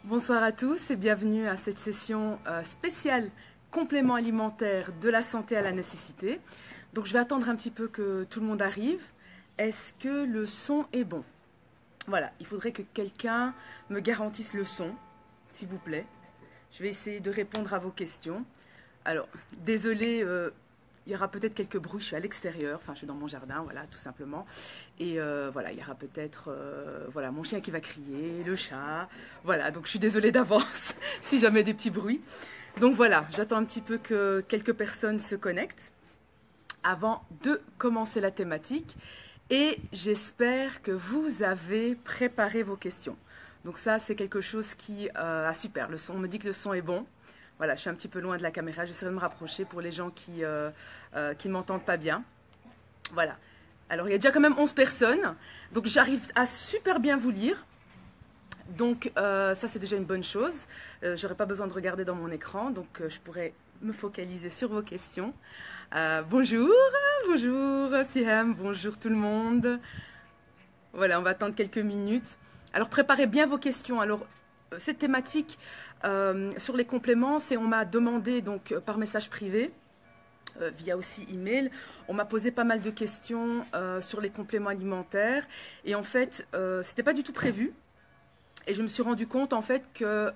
Bonsoir à tous et bienvenue à cette session spéciale complément alimentaire de la santé à la nécessité. Donc je vais attendre un petit peu que tout le monde arrive. Est-ce que le son est bon? Voilà, il faudrait que quelqu'un me garantisse le son, s'il vous plaît. Je vais essayer de répondre à vos questions. Alors, désolé, il y aura peut-être quelques bruits, je suis à l'extérieur, enfin je suis dans mon jardin, voilà, tout simplement. Et voilà, il y aura peut-être voilà, mon chien qui va crier, le chat, voilà, donc je suis désolée d'avance si jamais des petits bruits. Donc voilà, j'attends un petit peu que quelques personnes se connectent avant de commencer la thématique. Et j'espère que vous avez préparé vos questions. Donc ça, c'est quelque chose qui... super, le son, on me dit que le son est bon. Voilà, je suis un petit peu loin de la caméra, j'essaie de me rapprocher pour les gens qui ne m'entendent pas bien. Voilà. Alors, il y a déjà quand même 11 personnes, donc j'arrive à super bien vous lire. Donc, ça, c'est déjà une bonne chose. J'aurais pas besoin de regarder dans mon écran, donc je pourrais me focaliser sur vos questions. Bonjour, bonjour Siam, bonjour tout le monde. Voilà, on va attendre quelques minutes. Alors, préparez bien vos questions. Alors, cette thématique sur les compléments, c'est on m'a demandé donc par message privé, via aussi email, on m'a posé pas mal de questions sur les compléments alimentaires. Et en fait, c'était pas du tout prévu. Et je me suis rendu compte en fait que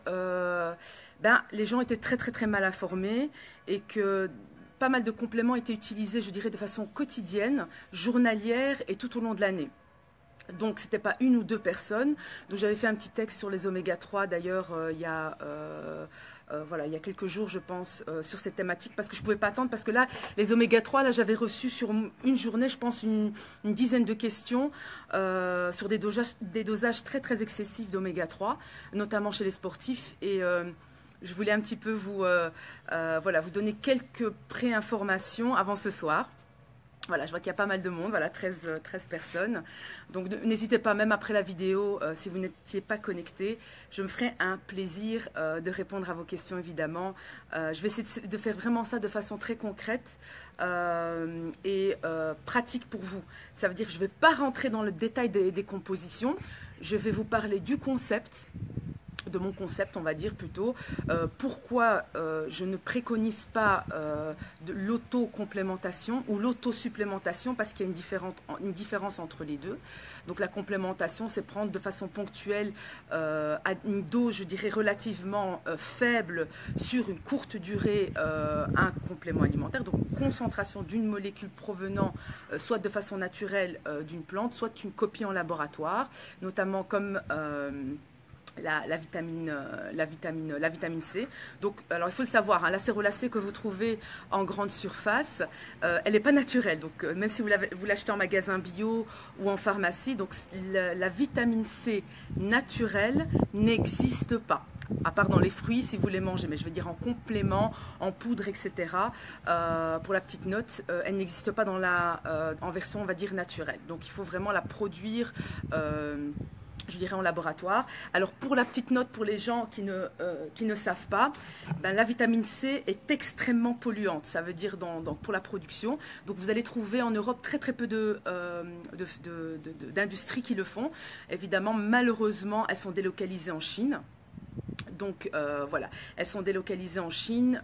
les gens étaient très très très mal informés et que pas mal de compléments étaient utilisés, je dirais, de façon quotidienne, journalière et tout au long de l'année. Donc, c'était pas une ou deux personnes. Donc, j'avais fait un petit texte sur les oméga 3 d'ailleurs voilà, il y a quelques jours, je pense, sur cette thématique, parce que je ne pouvais pas attendre, parce que là, les oméga 3, là, j'avais reçu sur une journée, je pense, une dizaine de questions sur des dosages très, très excessifs d'oméga 3, notamment chez les sportifs. Et je voulais un petit peu voilà, vous donner quelques pré-informations avant ce soir. Voilà, je vois qu'il y a pas mal de monde, voilà, 13 personnes. Donc n'hésitez pas, même après la vidéo, si vous n'étiez pas connecté, je me ferai un plaisir de répondre à vos questions, évidemment. Je vais essayer de faire vraiment ça de façon très concrète et pratique pour vous. Ça veut dire que je ne vais pas rentrer dans le détail des compositions, je vais vous parler du concept, de mon concept, on va dire plutôt, pourquoi je ne préconise pas de l'auto-complémentation ou l'auto-supplémentation, parce qu'il y a une différence entre les deux. Donc la complémentation, c'est prendre de façon ponctuelle à une dose, je dirais, relativement faible sur une courte durée un complément alimentaire, donc une concentration d'une molécule provenant soit de façon naturelle d'une plante, soit d'une copie en laboratoire, notamment comme... La vitamine C. Donc, alors il faut le savoir, hein, la cérolacée que vous trouvez en grande surface, elle n'est pas naturelle. Donc, même si vous l'achetez en magasin bio ou en pharmacie, donc la vitamine C naturelle n'existe pas. À part dans les fruits si vous les mangez, mais je veux dire en complément, en poudre, etc. Pour la petite note, elle n'existe pas en version, on va dire, naturelle. Donc il faut vraiment la produire je dirais en laboratoire. Alors pour la petite note, pour les gens qui ne savent pas, la vitamine C est extrêmement polluante, ça veut dire pour la production. Donc vous allez trouver en Europe très très peu d'industries qui le font. Évidemment, malheureusement, elles sont délocalisées en Chine. Donc voilà, elles sont délocalisées en Chine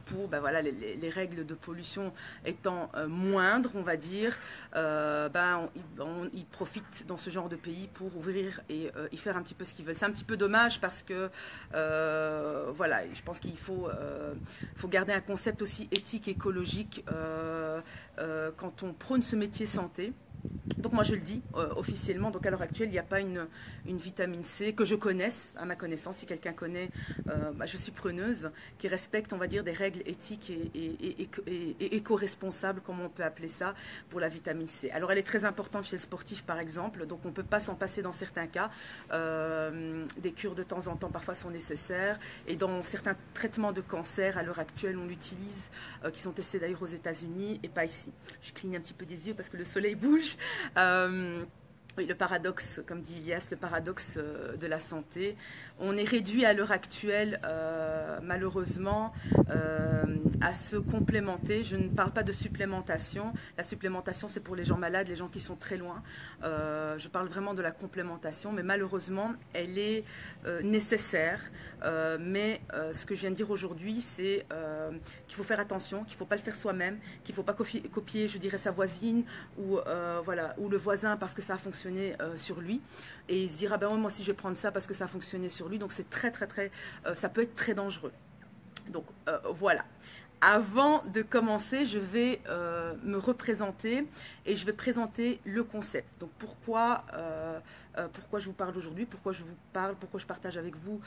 pour voilà, les règles de pollution étant moindres, on va dire. Ils profitent dans ce genre de pays pour ouvrir et y faire un petit peu ce qu'ils veulent. C'est un petit peu dommage parce que voilà, je pense qu'il faut garder un concept aussi éthique, écologique quand on prône ce métier santé. Donc moi je le dis officiellement, donc à l'heure actuelle il n'y a pas une vitamine C que je connaisse, à ma connaissance, si quelqu'un connaît, je suis preneuse, qui respecte on va dire des règles éthiques et éco-responsables, comme on peut appeler ça, pour la vitamine C. Alors elle est très importante chez le sportif par exemple, donc on ne peut pas s'en passer dans certains cas, des cures de temps en temps parfois sont nécessaires, et dans certains traitements de cancer à l'heure actuelle on l'utilise, qui sont testés d'ailleurs aux États-Unis et pas ici. Je cligne un petit peu des yeux parce que le soleil bouge. Oui, le paradoxe, comme dit Ilias, le paradoxe de la santé. On est réduit à l'heure actuelle, malheureusement, à se complémenter. Je ne parle pas de supplémentation. La supplémentation, c'est pour les gens malades, les gens qui sont très loin. Je parle vraiment de la complémentation, mais malheureusement, elle est nécessaire. Mais ce que je viens de dire aujourd'hui, c'est qu'il faut faire attention, qu'il ne faut pas le faire soi-même, qu'il ne faut pas copier, je dirais, sa voisine ou, voilà, ou le voisin parce que ça a fonctionné sur lui, et il se dira ben moi aussi je vais prendre ça parce que ça a fonctionné sur lui, donc c'est très ça peut être très dangereux. Donc voilà. Avant de commencer, je vais me représenter et je vais présenter le concept. Donc pourquoi je vous parle aujourd'hui, pourquoi je partage avec vous,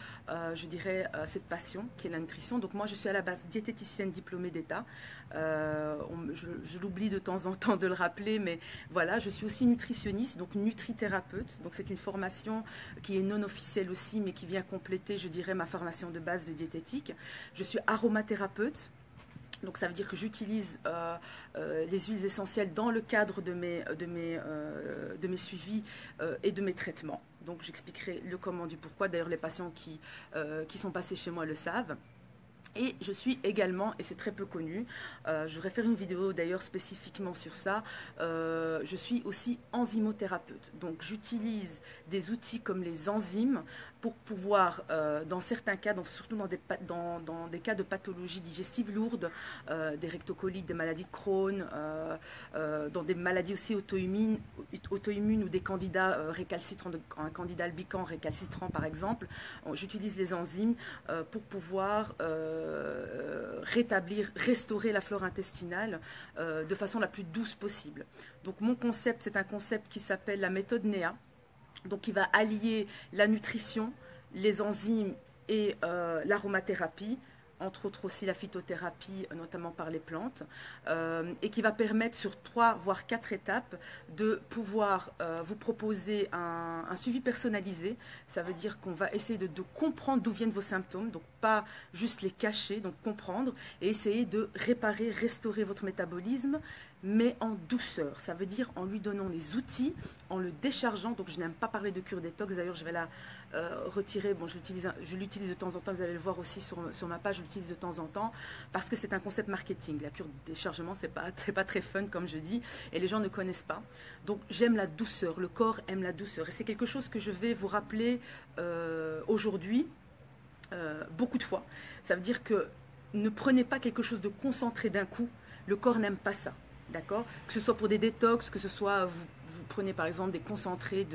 je dirais, cette passion qui est la nutrition. Donc moi, je suis à la base diététicienne diplômée d'État. Je l'oublie de temps en temps de le rappeler, mais voilà, je suis aussi nutritionniste, donc nutrithérapeute. Donc c'est une formation qui est non officielle aussi, mais qui vient compléter, je dirais, ma formation de base de diététique. Je suis aromathérapeute. Donc ça veut dire que j'utilise les huiles essentielles dans le cadre de mes suivis et de mes traitements. Donc j'expliquerai le comment du pourquoi. D'ailleurs les patients qui sont passés chez moi le savent. Et je suis également, et c'est très peu connu, je voudrais faire une vidéo d'ailleurs spécifiquement sur ça, je suis aussi enzymothérapeute. Donc j'utilise des outils comme les enzymes pour pouvoir, dans certains cas, donc surtout dans des cas de pathologies digestives lourdes, des rectocolites, des maladies de Crohn, dans des maladies aussi auto-immunes ou des candidats récalcitrants, un candidat albicans récalcitrant par exemple, j'utilise les enzymes pour pouvoir restaurer la flore intestinale de façon la plus douce possible. Donc mon concept, c'est un concept qui s'appelle la méthode NEA, donc qui va allier la nutrition, les enzymes et l'aromathérapie, entre autres aussi la phytothérapie, notamment par les plantes, et qui va permettre sur 3 voire 4 étapes de pouvoir vous proposer un suivi personnalisé. Ça veut dire qu'on va essayer de comprendre d'où viennent vos symptômes, donc pas juste les cacher, donc comprendre, et essayer de réparer, restaurer votre métabolisme, mais en douceur. Ça veut dire en lui donnant les outils, en le déchargeant. Donc je n'aime pas parler de cure détox, d'ailleurs je vais la retirer. Bon, je l'utilise de temps en temps, vous allez le voir aussi sur ma page, je l'utilise de temps en temps, parce que c'est un concept marketing. La cure de déchargement, c'est pas très fun comme je dis, et les gens ne connaissent pas. Donc j'aime la douceur, le corps aime la douceur, et c'est quelque chose que je vais vous rappeler aujourd'hui, beaucoup de fois. Ça veut dire que ne prenez pas quelque chose de concentré d'un coup, le corps n'aime pas ça. D'accord? Que ce soit pour des détox, que ce soit vous prenez par exemple des concentrés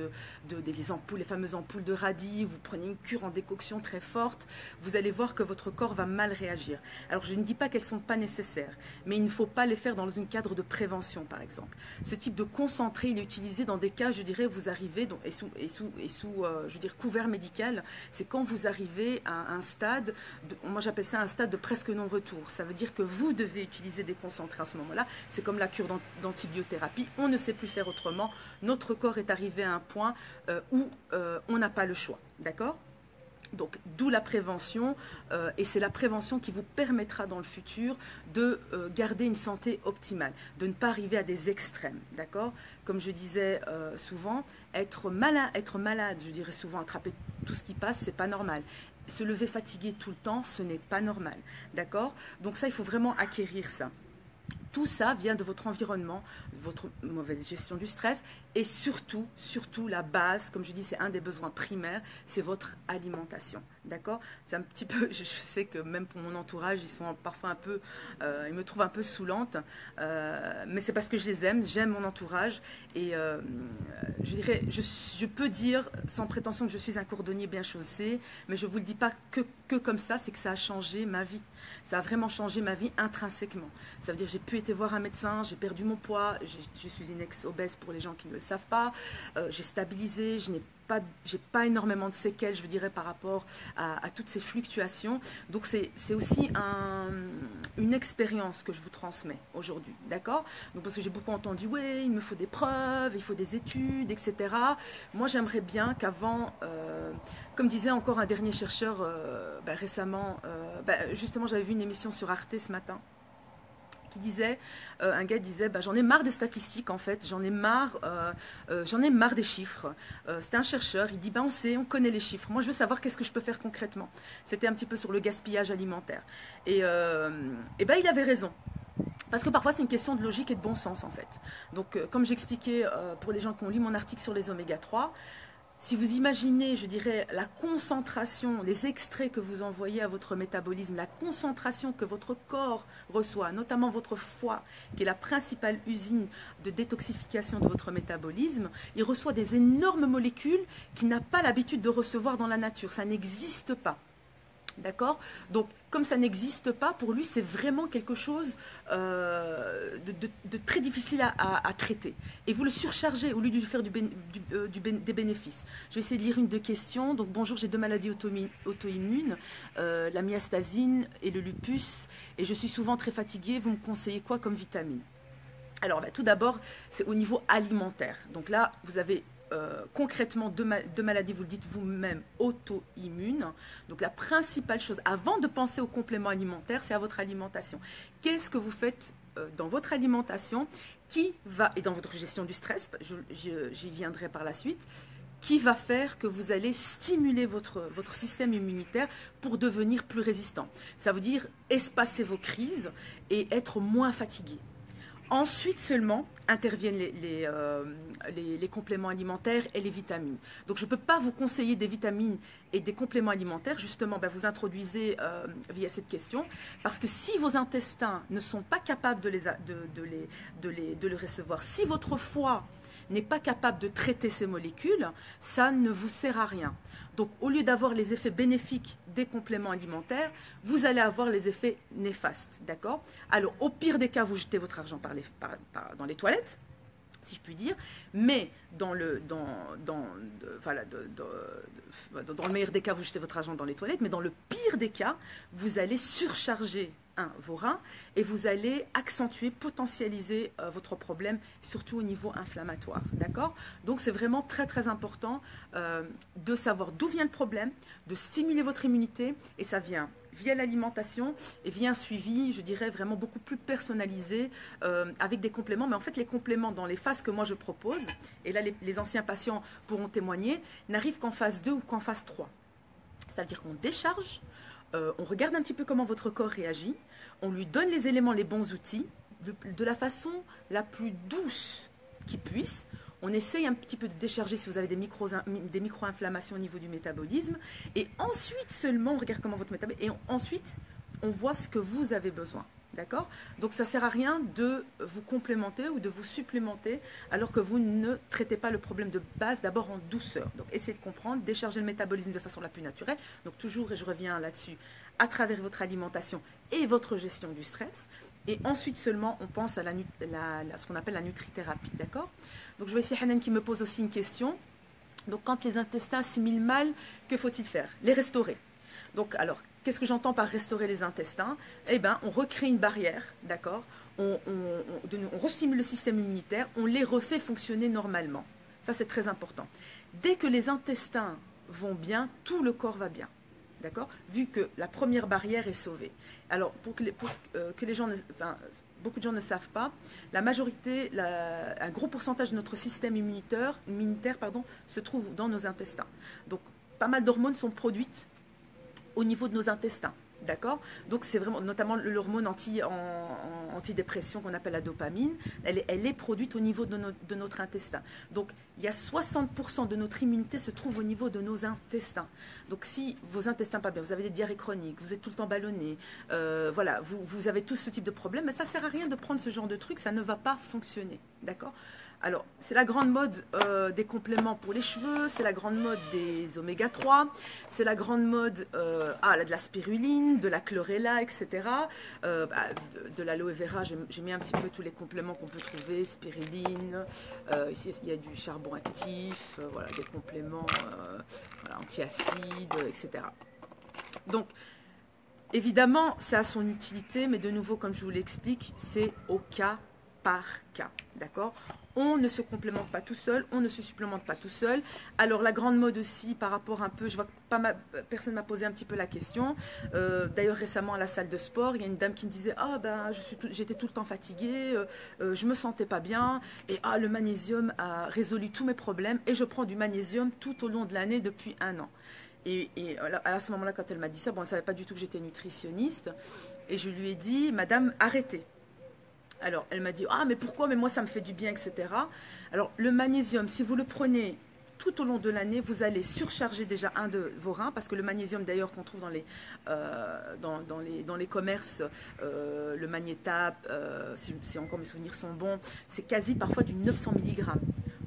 des ampoules, les fameuses ampoules de radis, vous prenez une cure en décoction très forte, vous allez voir que votre corps va mal réagir. Alors je ne dis pas qu'elles ne sont pas nécessaires, mais il ne faut pas les faire dans un cadre de prévention par exemple. Ce type de concentré, il est utilisé dans des cas, je dirais, vous arrivez, donc, et sous je veux dire, couvert médical, c'est quand vous arrivez à un stade, moi j'appelle ça un stade de presque non-retour. Ça veut dire que vous devez utiliser des concentrés à ce moment-là. C'est comme la cure d'antibiothérapie, on ne sait plus faire autrement. Notre corps est arrivé à un point où on n'a pas le choix, d'accord? Donc d'où la prévention, et c'est la prévention qui vous permettra dans le futur de garder une santé optimale, de ne pas arriver à des extrêmes, d'accord? Comme je disais souvent, être malade, je dirais souvent, attraper tout ce qui passe, c'est pas normal. Se lever fatigué tout le temps, ce n'est pas normal, d'accord? Donc ça, il faut vraiment acquérir ça. Tout ça vient de votre environnement, votre mauvaise gestion du stress, et surtout la base, comme je dis, c'est un des besoins primaires, c'est votre alimentation. D'accord? C'est un petit peu, je sais que même pour mon entourage, ils sont parfois un peu, ils me trouvent un peu saoulante, mais c'est parce que je les aime, j'aime mon entourage, et je dirais, je peux dire sans prétention que je suis un cordonnier bien chaussé, mais je ne vous le dis pas que comme ça, c'est que ça a changé ma vie. Ça a vraiment changé ma vie intrinsèquement. Ça veut dire que j'ai pu été voir un médecin, j'ai perdu mon poids, je suis une ex-obèse pour les gens qui ne le savent pas, j'ai stabilisé, j'ai pas énormément de séquelles, je dirais, par rapport à toutes ces fluctuations. Donc c'est aussi une expérience que je vous transmets aujourd'hui, d'accord? Donc parce que j'ai beaucoup entendu, ouais, il me faut des preuves, il faut des études, etc. Moi, j'aimerais bien qu'avant, comme disait encore un dernier chercheur récemment, justement, j'avais vu une émission sur Arte ce matin, qui disait, un gars disait, bah, j'en ai marre des statistiques en fait, j'en ai marre des chiffres. C'était un chercheur, il dit, bah, on connaît les chiffres. Moi, je veux savoir qu'est-ce que je peux faire concrètement. C'était un petit peu sur le gaspillage alimentaire. Et ben, il avait raison. Parce que parfois, c'est une question de logique et de bon sens, en fait. Donc, comme j'expliquais pour les gens qui ont lu mon article sur les oméga 3, si vous imaginez, je dirais, la concentration, les extraits que vous envoyez à votre métabolisme, la concentration que votre corps reçoit, notamment votre foie, qui est la principale usine de détoxification de votre métabolisme, il reçoit des énormes molécules qu'il n'a pas l'habitude de recevoir dans la nature. Ça n'existe pas. D'accord? Donc, comme ça n'existe pas, pour lui, c'est vraiment quelque chose de très difficile à traiter. Et vous le surchargez au lieu de lui faire des bénéfices. Je vais essayer de lire une de questions. Donc, bonjour, j'ai 2 maladies auto-immunes, la myasthasine et le lupus, et je suis souvent très fatiguée. Vous me conseillez quoi comme vitamine? Alors, bah, tout d'abord, c'est au niveau alimentaire. Donc là, vous avez concrètement deux maladies, vous le dites vous-même, auto-immunes. Donc la principale chose, avant de penser aux compléments alimentaires, c'est à votre alimentation. Qu'est-ce que vous faites dans votre alimentation et dans votre gestion du stress, j'y viendrai par la suite, qui va faire que vous allez stimuler votre système immunitaire pour devenir plus résistant. Ça veut dire espacer vos crises et être moins fatigué. Ensuite seulement interviennent les compléments alimentaires et les vitamines. Donc je ne peux pas vous conseiller des vitamines et des compléments alimentaires, justement, ben, vous introduisez via cette question, parce que si vos intestins ne sont pas capables de les recevoir, si votre foie n'est pas capable de traiter ces molécules, ça ne vous sert à rien. Donc, au lieu d'avoir les effets bénéfiques des compléments alimentaires, vous allez avoir les effets néfastes, d'accord? Alors, au pire des cas, vous jetez votre argent dans les toilettes, si je puis dire, mais dans le meilleur des cas, vous jetez votre argent dans les toilettes, mais dans le pire des cas, vous allez surcharger vos reins et vous allez accentuer, potentialiser votre problème, surtout au niveau inflammatoire, d'accord? Donc c'est vraiment très très important de savoir d'où vient le problème, de stimuler votre immunité, et ça vient via l'alimentation et via un suivi, je dirais, vraiment beaucoup plus personnalisé avec des compléments. Mais en fait, les compléments dans les phases que moi je propose, et là les anciens patients pourront témoigner, n'arrivent qu'en phase 2 ou qu'en phase 3. Ça veut dire qu'on décharge, on regarde un petit peu comment votre corps réagit, on lui donne les éléments, les bons outils, de la façon la plus douce qui puisse. On essaye un petit peu de décharger si vous avez des micro-inflammations au niveau du métabolisme. Et ensuite seulement, on regarde comment votre métabolisme... Et ensuite, on voit ce que vous avez besoin. D'accord? Donc ça ne sert à rien de vous complémenter ou de vous supplémenter alors que vous ne traitez pas le problème de base, d'abord en douceur. Donc essayez de comprendre, décharger le métabolisme de façon la plus naturelle. Donc toujours, et je reviens là-dessus, à travers votre alimentation et votre gestion du stress. Et ensuite seulement, on pense à ce qu'on appelle la nutrithérapie. D'accord? Donc je vois ici Hanan qui me pose aussi une question. Donc quand les intestins assimilent mal, que faut-il faire? Les restaurer. Donc alors, qu'est-ce que j'entends par restaurer les intestins? Eh bien, on recrée une barrière, d'accord? On restimule le système immunitaire, on les refait fonctionner normalement. Ça, c'est très important. Dès que les intestins vont bien, tout le corps va bien. D'accord? Vu que la première barrière est sauvée. Alors, pour que les gens, beaucoup de gens ne savent pas, la majorité, un gros pourcentage de notre système immunitaire se trouve dans nos intestins. Donc, pas mal d'hormones sont produites au niveau de nos intestins. D'accord? Donc c'est vraiment, notamment l'hormone antidépression qu'on appelle la dopamine, elle est produite au niveau de notre intestin. Donc il y a 60% de notre immunité se trouve au niveau de nos intestins. Donc si vos intestins pas bien, vous avez des diarrhées chroniques, vous êtes tout le temps ballonné, voilà, vous avez tout ce type de problème, mais ça ne sert à rien de prendre ce genre de truc, ça ne va pas fonctionner. D'accord? Alors, c'est la grande mode des compléments pour les cheveux, c'est la grande mode des oméga 3, c'est la grande mode de la spiruline, de la chlorella, etc. De l'aloe vera, j'ai mis un petit peu tous les compléments qu'on peut trouver, spiruline, ici il y a du charbon actif, voilà, des compléments antiacides, etc. Donc, évidemment, ça a son utilité, mais de nouveau, comme je vous l'explique, c'est au cas par cas, d'accord? On ne se complémente pas tout seul, on ne se supplémente pas tout seul. Alors la grande mode aussi par rapport un peu, je vois que personne m'a posé un petit peu la question. D'ailleurs récemment à la salle de sport, il y a une dame qui me disait ah ben j'étais tout le temps fatiguée, je me sentais pas bien et le magnésium a résolu tous mes problèmes et je prends du magnésium tout au long de l'année depuis 1 an. Et à ce moment-là, quand elle m'a dit ça, bon, elle ne savait pas du tout que j'étais nutritionniste. Et je lui ai dit, madame, arrêtez. Alors, elle m'a dit, ah, mais pourquoi? Mais moi, ça me fait du bien, etc. Alors, le magnésium, si vous le prenez tout au long de l'année, vous allez surcharger déjà un de vos reins, parce que le magnésium, d'ailleurs, qu'on trouve dans les commerces, le Magnétab, si encore mes souvenirs sont bons, c'est quasi parfois du 900 mg.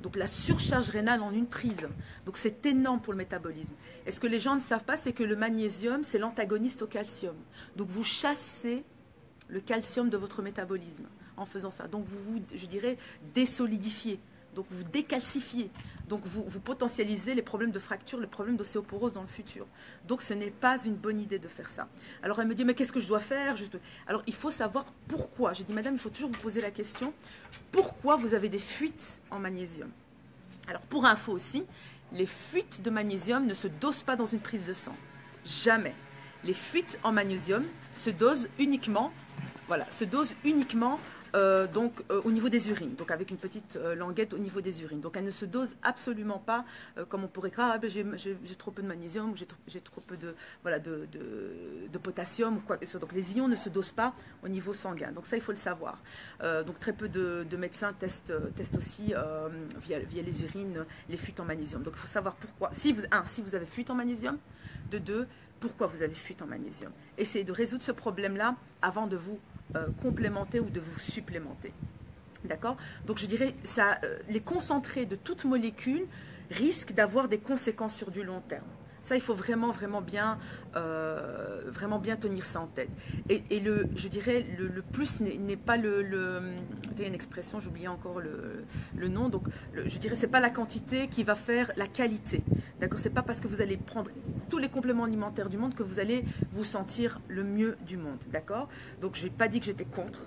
Donc, la surcharge rénale en une prise. Donc, c'est énorme pour le métabolisme. Et ce que les gens ne savent pas, c'est que le magnésium, c'est l'antagoniste au calcium. Donc, vous chassez le calcium de votre métabolisme en faisant ça. Donc vous, je dirais, désolidifiez. Donc vous décalcifiez. Donc vous potentialisez les problèmes de fracture, les problèmes d'ostéoporose dans le futur. Donc ce n'est pas une bonne idée de faire ça. Alors elle me dit, mais qu'est-ce que je dois faire? Alors il faut savoir pourquoi. J'ai dit, madame, il faut toujours vous poser la question, pourquoi vous avez des fuites en magnésium? Alors pour info aussi, les fuites de magnésium ne se dosent pas dans une prise de sang. Jamais. Les fuites en magnésium se dosent uniquement au niveau des urines, donc avec une petite languette au niveau des urines. Donc elle ne se dose absolument pas comme on pourrait croire, j'ai trop peu de magnésium, ou j'ai trop peu de potassium ou quoi que ce soit. Donc les ions ne se dosent pas au niveau sanguin. Donc ça, il faut le savoir. Donc très peu de médecins testent aussi via les urines les fuites en magnésium. Donc il faut savoir pourquoi. Si vous avez fuite en magnésium, de deux, pourquoi vous avez fuite en magnésium. Essayez de résoudre ce problème-là avant de vous complémenter ou de vous supplémenter. D'accord? Donc je dirais, les concentrés de toute molécule risquent d'avoir des conséquences sur du long terme. Ça, il faut vraiment bien tenir ça en tête. Et je dirais, le plus n'est pas il y a une expression, j'oubliais encore le nom. Donc, je dirais, c'est pas la quantité qui va faire la qualité. D'accord? C'est pas parce que vous allez prendre tous les compléments alimentaires du monde que vous allez vous sentir le mieux du monde. D'accord? Donc, j'ai pas dit que j'étais contre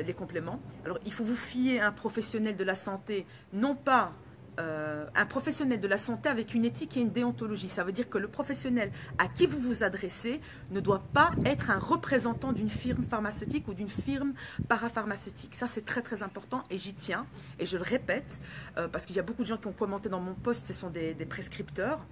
les compléments. Alors, il faut vous fier à un professionnel de la santé, non pas un professionnel de la santé avec une éthique et une déontologie. Ça veut dire que le professionnel à qui vous vous adressez ne doit pas être un représentant d'une firme pharmaceutique ou d'une firme parapharmaceutique. Ça, c'est très très important et j'y tiens. Et je le répète, parce qu'il y a beaucoup de gens qui ont commenté dans mon post, ce sont des prescripteurs.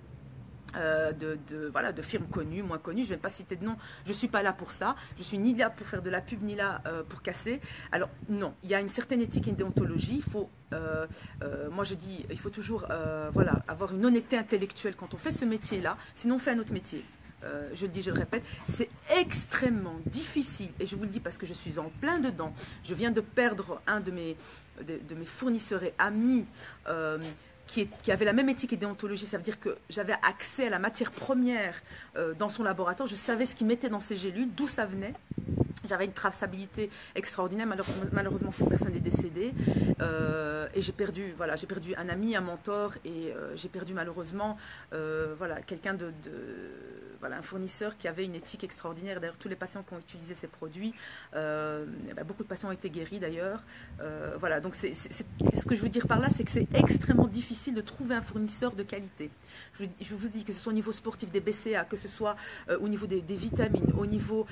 De firmes connues, moins connues, je ne vais pas citer de nom, je ne suis pas là pour ça, je suis ni là pour faire de la pub, ni là pour casser. Alors non, il y a une certaine éthique et une déontologie, moi je dis, il faut toujours avoir une honnêteté intellectuelle quand on fait ce métier-là, sinon on fait un autre métier. Je le dis, je le répète, c'est extrêmement difficile, et je vous le dis parce que je suis en plein dedans, je viens de perdre un de mes fournisseurs et amis, qui avait la même éthique et déontologie. Ça veut dire que j'avais accès à la matière première dans son laboratoire. Je savais ce qu'il mettait dans ses gélules, d'où ça venait. J'avais une traçabilité extraordinaire. Malheureusement, cette personne est décédée. Et j'ai perdu un ami, un mentor, et j'ai perdu malheureusement quelqu'un un fournisseur qui avait une éthique extraordinaire. D'ailleurs, tous les patients qui ont utilisé ces produits, beaucoup de patients ont été guéris d'ailleurs. Donc ce que je veux dire par là, c'est que c'est extrêmement difficile de trouver un fournisseur de qualité. Je vous dis que ce soit au niveau sportif des BCA, que ce soit au niveau des vitamines, au niveau,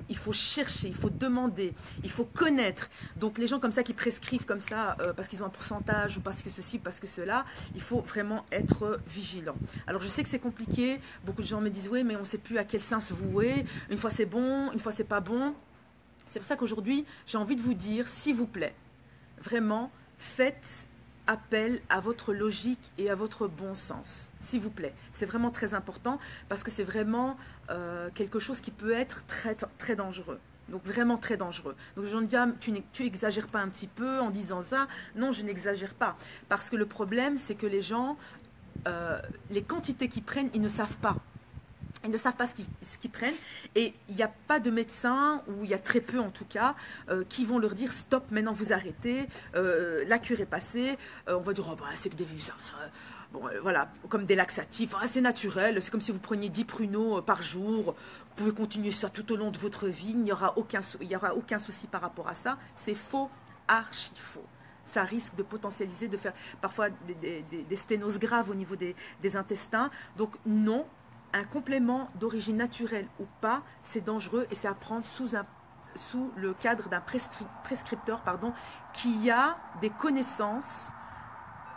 il faut chercher, il faut demander, il faut connaître. Donc les gens comme ça qui prescrivent comme ça parce qu'ils ont un pourcentage ou parce que ceci, parce que cela, il faut vraiment être vigilant. Alors je sais que c'est compliqué, beaucoup de gens me disent oui mais on ne sait plus à quel sens se vouer, une fois c'est bon, une fois c'est pas bon. C'est pour ça qu'aujourd'hui j'ai envie de vous dire, s'il vous plaît, vraiment faites appel à votre logique et à votre bon sens, s'il vous plaît. C'est vraiment très important parce que c'est vraiment quelque chose qui peut être très, très dangereux. Donc vraiment très dangereux. Donc les gens me disent, tu exagères pas un petit peu en disant ça? Non, je n'exagère pas. Parce que le problème, c'est que les gens, les quantités qu'ils prennent, ils ne savent pas. Ils ne savent pas ce qu'ils prennent et il n'y a pas de médecin, ou il y a très peu en tout cas, qui vont leur dire stop, maintenant vous arrêtez, la cure est passée, on va dire c'est que des comme des laxatifs, c'est naturel, c'est comme si vous preniez 10 pruneaux par jour, vous pouvez continuer ça tout au long de votre vie, il n'y aura aucun souci par rapport à ça. C'est faux, archi faux. ça risque de potentialiser, de faire parfois des sténoses graves au niveau des intestins. Donc non, un complément d'origine naturelle ou pas, c'est dangereux et c'est à prendre sous le cadre d'un prescripteur qui a des connaissances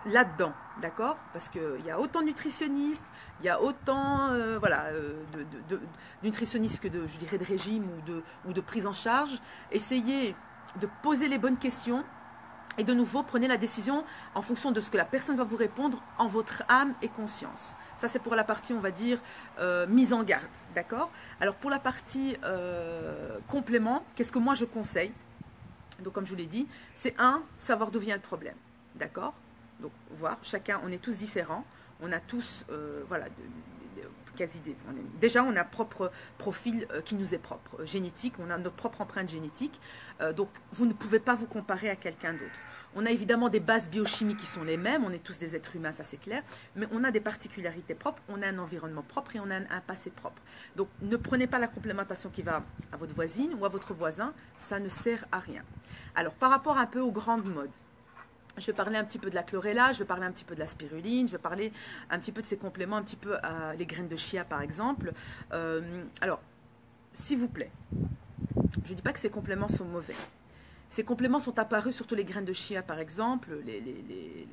là-dedans, d'accord? Parce qu'il y a autant de nutritionnistes, il y a autant de nutritionnistes que je dirais, de régime ou de prise en charge. Essayez de poser les bonnes questions et de nouveau, prenez la décision en fonction de ce que la personne va vous répondre en votre âme et conscience. Ça, c'est pour la partie, on va dire, mise en garde, d'accord? Alors, pour la partie complément, qu'est-ce que moi je conseille? Donc, comme je vous l'ai dit, c'est savoir d'où vient le problème, d'accord? Donc, voir, chacun, on est tous différents, on a tous, déjà, on a propre profil qui nous est propre, génétique, on a notre propre empreinte génétique, donc vous ne pouvez pas vous comparer à quelqu'un d'autre. On a évidemment des bases biochimiques qui sont les mêmes, on est tous des êtres humains, ça c'est clair, mais on a des particularités propres, on a un environnement propre et on a un passé propre. Donc ne prenez pas la complémentation qui va à votre voisine ou à votre voisin, ça ne sert à rien. Alors par rapport un peu aux grandes modes, je vais parler un petit peu de la chlorella, je vais parler un petit peu de la spiruline, je vais parler un petit peu de ces compléments, un petit peu les graines de chia par exemple. Alors, s'il vous plaît, je ne dis pas que ces compléments sont mauvais. Ces compléments sont apparus, surtout les graines de chia par exemple,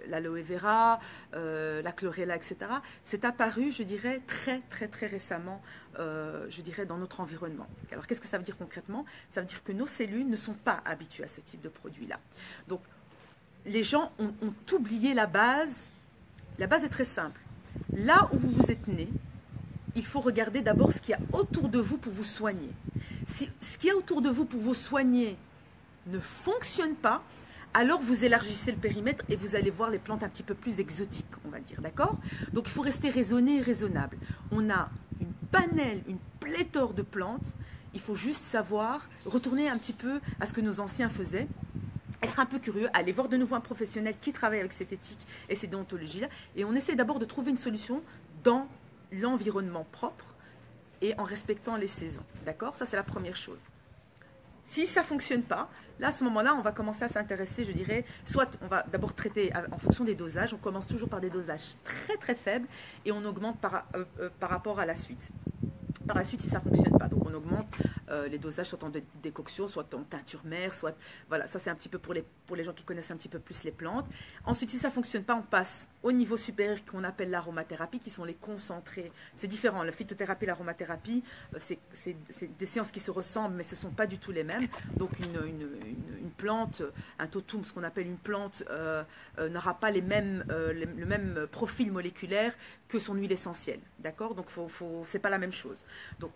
l'aloe vera, la chlorella, etc. C'est apparu, je dirais, très très très récemment, je dirais, dans notre environnement. Alors, qu'est-ce que ça veut dire concrètement? Ça veut dire que nos cellules ne sont pas habituées à ce type de produit-là. Donc, les gens ont oublié la base. La base est très simple. Là où vous êtes né, il faut regarder d'abord ce qu'il y a autour de vous pour vous soigner. Si ce qu'il y a autour de vous pour vous soigner ne fonctionne pas, alors vous élargissez le périmètre et vous allez voir les plantes un petit peu plus exotiques, on va dire, d'accord? Donc il faut rester raisonné et raisonnable. On a une panelle, une pléthore de plantes, il faut juste savoir retourner un petit peu à ce que nos anciens faisaient, être un peu curieux, aller voir de nouveau un professionnel qui travaille avec cette éthique et ces déontologies-là, et on essaie d'abord de trouver une solution dans l'environnement propre et en respectant les saisons, d'accord? Ça, c'est la première chose. Si ça ne fonctionne pas, là, à ce moment-là, on va commencer à s'intéresser, je dirais, soit on va d'abord traiter en fonction des dosages, on commence toujours par des dosages très très faibles et on augmente par rapport à la suite. Par la suite, si ça ne fonctionne pas, donc on augmente les dosages, soit en décoction, soit en teinture mère, soit... Voilà, ça c'est un petit peu pour les gens qui connaissent un petit peu plus les plantes. Ensuite, si ça ne fonctionne pas, on passe au niveau supérieur qu'on appelle l'aromathérapie, qui sont les concentrés. C'est différent, la phytothérapie et l'aromathérapie, c'est des séances qui se ressemblent, mais ce ne sont pas du tout les mêmes. Donc une plante, un totum, ce qu'on appelle une plante, n'aura pas le même profil moléculaire que son huile essentielle. D'accord? Donc c'est pas la même chose. Donc,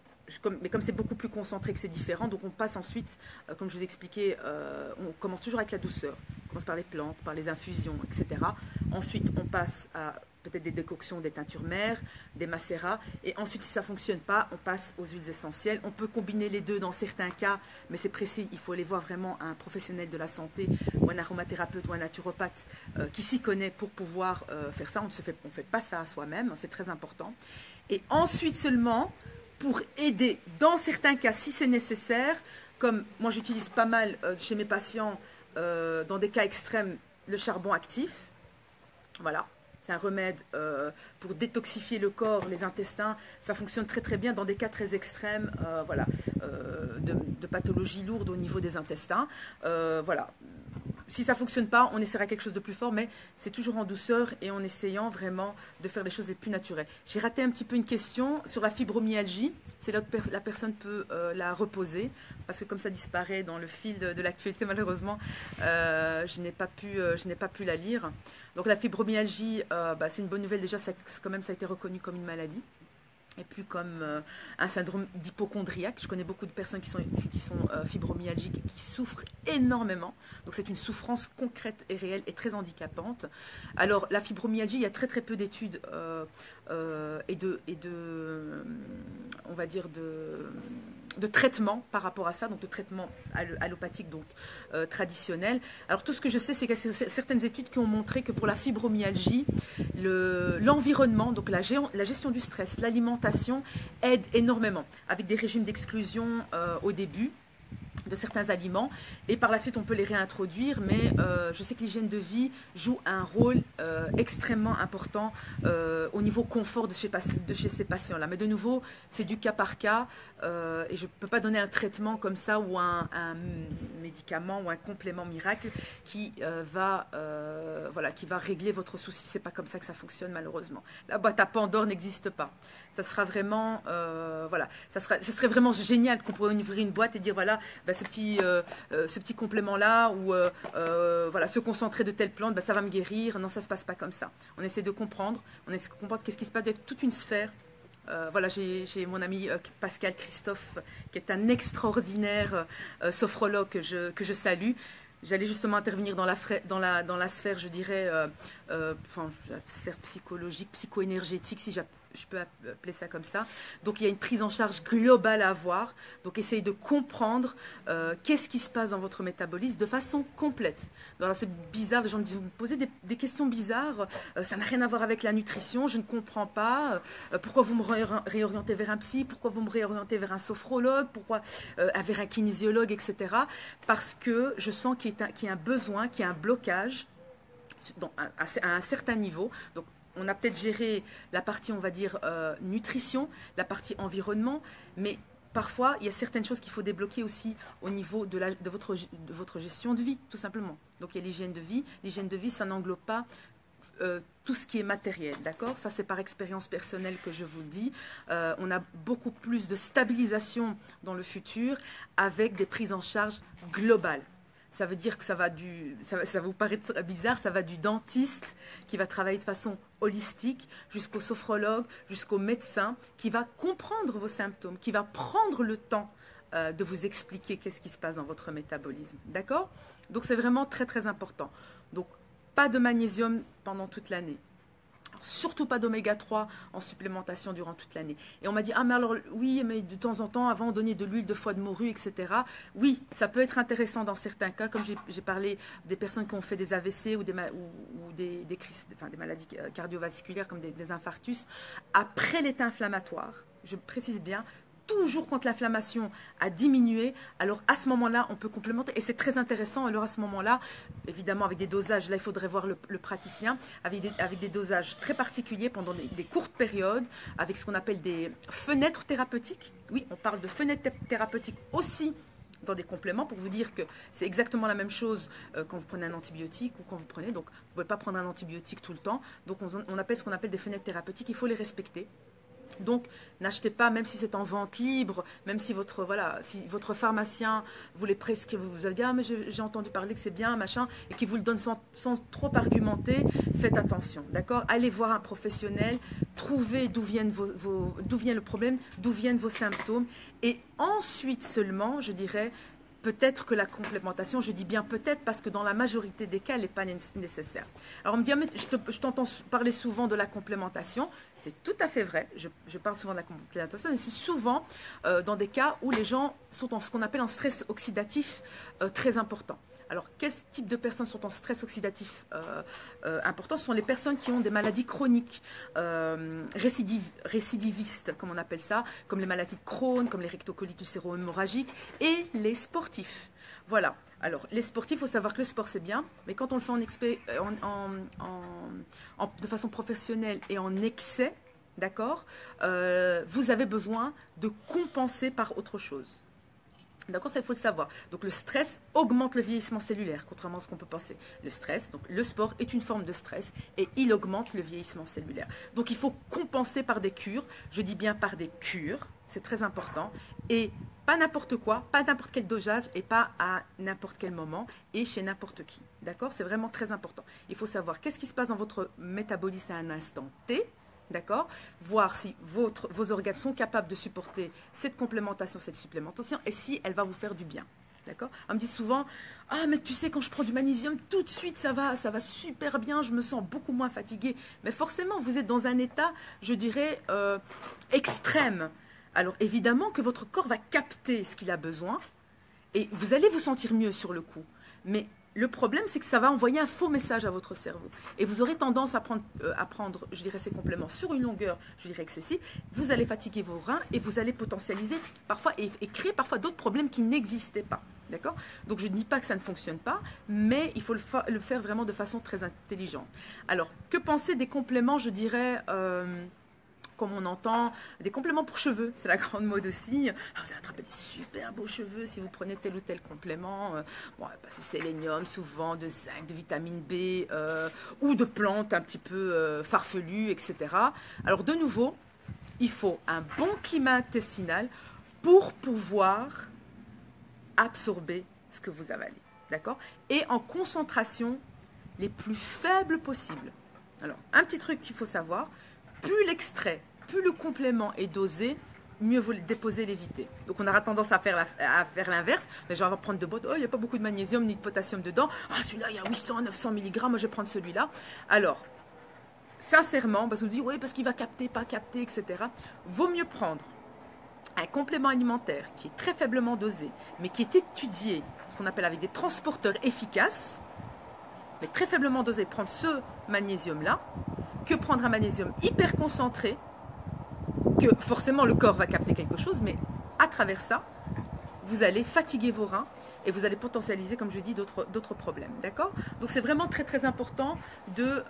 mais comme c'est beaucoup plus concentré que c'est différent, donc on passe ensuite, comme je vous expliquais, on commence toujours avec la douceur. On commence par les plantes, par les infusions, etc. Ensuite, on passe à peut-être des décoctions, des teintures mères, des macérats. Et ensuite, si ça ne fonctionne pas, on passe aux huiles essentielles. On peut combiner les deux dans certains cas, mais c'est précis. Il faut aller voir vraiment un professionnel de la santé ou un aromathérapeute ou un naturopathe qui s'y connaît pour pouvoir faire ça. On ne fait pas ça à soi-même, c'est très important. Et ensuite seulement, pour aider, dans certains cas, si c'est nécessaire, comme moi j'utilise pas mal chez mes patients, dans des cas extrêmes, le charbon actif. Voilà, c'est un remède pour détoxifier le corps, les intestins. Ça fonctionne très très bien dans des cas très extrêmes, de pathologies lourdes au niveau des intestins. Voilà. Si ça ne fonctionne pas, on essaiera quelque chose de plus fort, mais c'est toujours en douceur et en essayant vraiment de faire les choses les plus naturelles. J'ai raté un petit peu une question sur la fibromyalgie. C'est là que la personne peut la reposer, parce que comme ça disparaît dans le fil de l'actualité, malheureusement, je n'ai pas pu la lire. Donc la fibromyalgie, c'est une bonne nouvelle. Déjà, ça a été reconnu comme une maladie. Et plus comme un syndrome d'hypocondriaque. Je connais beaucoup de personnes qui sont fibromyalgiques et qui souffrent énormément. Donc c'est une souffrance concrète et réelle et très handicapante. Alors la fibromyalgie, il y a très très peu d'études on va dire de traitement par rapport à ça, donc de traitement allopathique, donc traditionnel. Alors tout ce que je sais, c'est qu'il y a certaines études qui ont montré que pour la fibromyalgie, l'environnement, donc la gestion du stress, l'alimentation aide énormément, avec des régimes d'exclusion au début. de certains aliments et par la suite on peut les réintroduire, mais je sais que l'hygiène de vie joue un rôle extrêmement important au niveau confort de chez ces patients-là. Mais de nouveau, c'est du cas par cas et je ne peux pas donner un traitement comme ça ou un médicament ou un complément miracle qui voilà, qui va régler votre souci. C'est pas comme ça que ça fonctionne malheureusement. La boîte à Pandore n'existe pas. Ça sera vraiment, voilà, ça serait vraiment génial qu'on pourrait ouvrir une boîte et dire voilà, bah, ce petit complément-là ou voilà, se concentrer de telle plante, bah, ça va me guérir. Non, ça se passe pas comme ça. On essaie de comprendre, qu'est-ce qui se passe avec toute une sphère. Voilà, j'ai mon ami Pascal Christophe, qui est un extraordinaire sophrologue que je salue. J'allais justement intervenir dans la sphère, je dirais, enfin, la sphère psychologique, psycho-énergétique, si je peux appeler ça comme ça. Donc il y a une prise en charge globale à avoir. Donc essayez de comprendre qu'est-ce qui se passe dans votre métabolisme de façon complète. Alors c'est bizarre, les gens me disent, vous me posez des questions bizarres, ça n'a rien à voir avec la nutrition, je ne comprends pas. Pourquoi vous me réorientez vers un psy, pourquoi vous me réorientez vers un sophrologue, pourquoi vers un kinésiologue, etc. Parce que je sens qu'il y a un besoin, qu'il y a un blocage à un certain niveau. Donc on a peut-être géré la partie, on va dire, nutrition, la partie environnement, mais parfois, il y a certaines choses qu'il faut débloquer aussi au niveau de votre gestion de vie, tout simplement. Donc, il y a l'hygiène de vie. L'hygiène de vie, ça n'englobe pas tout ce qui est matériel, d'accord? Ça, c'est par expérience personnelle que je vous le dis. On a beaucoup plus de stabilisation dans le futur avec des prises en charge globales. Ça veut dire que ça va vous paraître bizarre, ça va du dentiste qui va travailler de façon holistique jusqu'au sophrologue, jusqu'au médecin qui va comprendre vos symptômes, qui va prendre le temps de vous expliquer qu'est-ce qui se passe dans votre métabolisme. D'accord? Donc c'est vraiment très très important. Donc pas de magnésium pendant toute l'année. Surtout pas d'oméga 3 en supplémentation durant toute l'année. Et on m'a dit, ah mais alors oui, mais de temps en temps, avant on donnait de l'huile de foie de morue, etc. Oui, ça peut être intéressant dans certains cas, comme j'ai parlé des personnes qui ont fait des AVC ou des maladies cardiovasculaires comme des infarctus, après l'état inflammatoire, je précise bien, toujours quand l'inflammation a diminué, alors à ce moment-là, on peut complémenter. Et c'est très intéressant. Alors à ce moment-là, évidemment, avec des dosages, là, il faudrait voir le praticien, avec des dosages très particuliers pendant des courtes périodes, avec ce qu'on appelle des fenêtres thérapeutiques. Oui, on parle de fenêtres thérapeutiques aussi dans des compléments pour vous dire que c'est exactement la même chose quand vous prenez un antibiotique ou quand vous prenez. Donc, vous ne pouvez pas prendre un antibiotique tout le temps. Donc, on appelle ce qu'on appelle des fenêtres thérapeutiques. Il faut les respecter. Donc, n'achetez pas, même si c'est en vente libre, même si votre pharmacien vous les prescrit, vous avez dit, ah, mais j'ai entendu parler que c'est bien, machin, et qui vous le donne sans trop argumenter, faites attention, d'accord? Allez voir un professionnel, trouvez d'où vient le problème, d'où viennent vos symptômes, et ensuite seulement, je dirais, peut-être que la complémentation, je dis bien peut-être parce que dans la majorité des cas, elle n'est pas nécessaire. Alors on me dit, ah, mais je t'entends parler souvent de la complémentation. C'est tout à fait vrai, je parle souvent de la complémentation, mais c'est souvent dans des cas où les gens sont dans ce qu'on appelle un stress oxydatif très important. Alors, quel type de personnes sont en stress oxydatif important? Ce sont les personnes qui ont des maladies chroniques, récidivistes, comme on appelle ça, comme les maladies de Crohn, comme les rectocolites ulcéro-hémorragiques, et les sportifs. Voilà. Alors, les sportifs, il faut savoir que le sport, c'est bien, mais quand on le fait de façon professionnelle et en excès, d'accord, vous avez besoin de compenser par autre chose. D'accord, ça il faut le savoir. Donc le stress augmente le vieillissement cellulaire, contrairement à ce qu'on peut penser. Le stress, donc le sport est une forme de stress et il augmente le vieillissement cellulaire. Donc il faut compenser par des cures, je dis bien par des cures, c'est très important, et pas n'importe quoi, pas n'importe quel dosage et pas à n'importe quel moment et chez n'importe qui. D'accord, c'est vraiment très important. Il faut savoir qu'est-ce qui se passe dans votre métabolisme à un instant T. D'accord? Voir si vos organes sont capables de supporter cette complémentation, cette supplémentation, et si elle va vous faire du bien. D'accord? On me dit souvent, ah mais tu sais, quand je prends du magnésium, tout de suite ça va super bien, je me sens beaucoup moins fatiguée. Mais forcément, vous êtes dans un état, je dirais, extrême. Alors évidemment que votre corps va capter ce qu'il a besoin, et vous allez vous sentir mieux sur le coup. Mais le problème, c'est que ça va envoyer un faux message à votre cerveau. Et vous aurez tendance à prendre, je dirais, ces compléments sur une longueur, je dirais, excessive. Vous allez fatiguer vos reins et vous allez potentialiser parfois et créer parfois d'autres problèmes qui n'existaient pas. D'accord? Donc je ne dis pas que ça ne fonctionne pas, mais il faut le faire vraiment de façon très intelligente. Alors, que penser des compléments, je dirais, comme on entend, des compléments pour cheveux, c'est la grande mode aussi. Alors, vous allez attraper des super beaux cheveux si vous prenez tel ou tel complément. Bon, c'est sélénium souvent, de zinc, de vitamine B, ou de plantes un petit peu farfelues, etc. Alors de nouveau, il faut un bon climat intestinal pour pouvoir absorber ce que vous avalez, d'accord? Et en concentration les plus faibles possibles. Alors, un petit truc qu'il faut savoir, plus l'extrait, plus le complément est dosé, mieux vous le déposez, l'éviter. Donc on aura tendance à faire l'inverse. Déjà on va prendre de boîtes, oh il n'y a pas beaucoup de magnésium ni de potassium dedans, ah celui-là il y a 800, 900 mg, moi je vais prendre celui-là. Alors, sincèrement, parce qu'on dit oui parce qu'il va capter, pas capter, etc. Vaut mieux prendre un complément alimentaire qui est très faiblement dosé, mais qui est étudié, ce qu'on appelle avec des transporteurs efficaces, mais très faiblement dosé, prendre ce magnésium-là, que prendre un magnésium hyper concentré, que forcément le corps va capter quelque chose, mais à travers ça, vous allez fatiguer vos reins et vous allez potentialiser, comme je dis, d'autres problèmes. D'accord? Donc c'est vraiment très très important de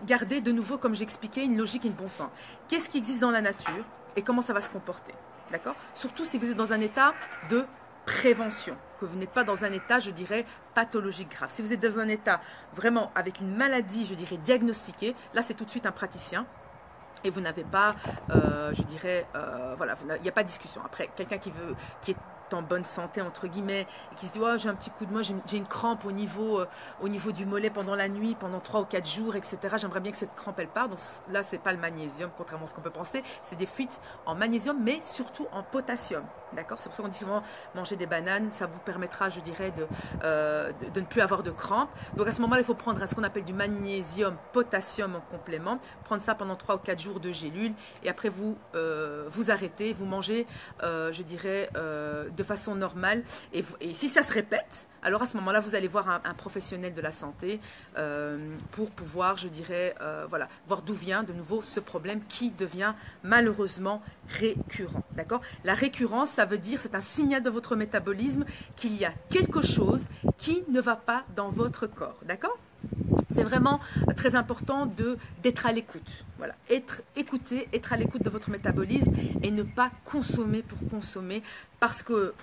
garder de nouveau, comme j'expliquais, une logique et une bon sens. Qu'est-ce qui existe dans la nature et comment ça va se comporter? D'accord? Surtout si vous êtes dans un état de prévention, que vous n'êtes pas dans un état, je dirais, pathologique grave. Si vous êtes dans un état vraiment avec une maladie, je dirais, diagnostiquée, là c'est tout de suite un praticien. Et vous n'avez pas, je dirais, voilà, il n'y a pas de discussion. Après, quelqu'un qui est en bonne santé, entre guillemets, et qui se dit, oh, j'ai un petit coup de main, j'ai une crampe au niveau du mollet pendant la nuit, pendant 3 ou 4 jours, etc. J'aimerais bien que cette crampe, elle parte. Donc là, ce n'est pas le magnésium, contrairement à ce qu'on peut penser. C'est des fuites en magnésium, mais surtout en potassium. D'accord? C'est pour ça qu'on dit souvent, manger des bananes, ça vous permettra, je dirais, de ne plus avoir de crampe. Donc à ce moment-là, il faut prendre ce qu'on appelle du magnésium, potassium en complément. Prendre ça pendant 3 ou 4 jours de gélule. Et après, vous arrêtez, vous mangez, je dirais, de façon normale. Et si ça se répète, alors à ce moment-là, vous allez voir un professionnel de la santé pour pouvoir, je dirais, voilà, voir d'où vient de nouveau ce problème qui devient malheureusement récurrent. D'accord? La récurrence, ça veut dire, c'est un signal de votre métabolisme qu'il y a quelque chose qui ne va pas dans votre corps. D'accord? C'est vraiment très important d'être à l'écoute. Voilà, être à l'écoute de votre métabolisme et ne pas consommer pour consommer parce que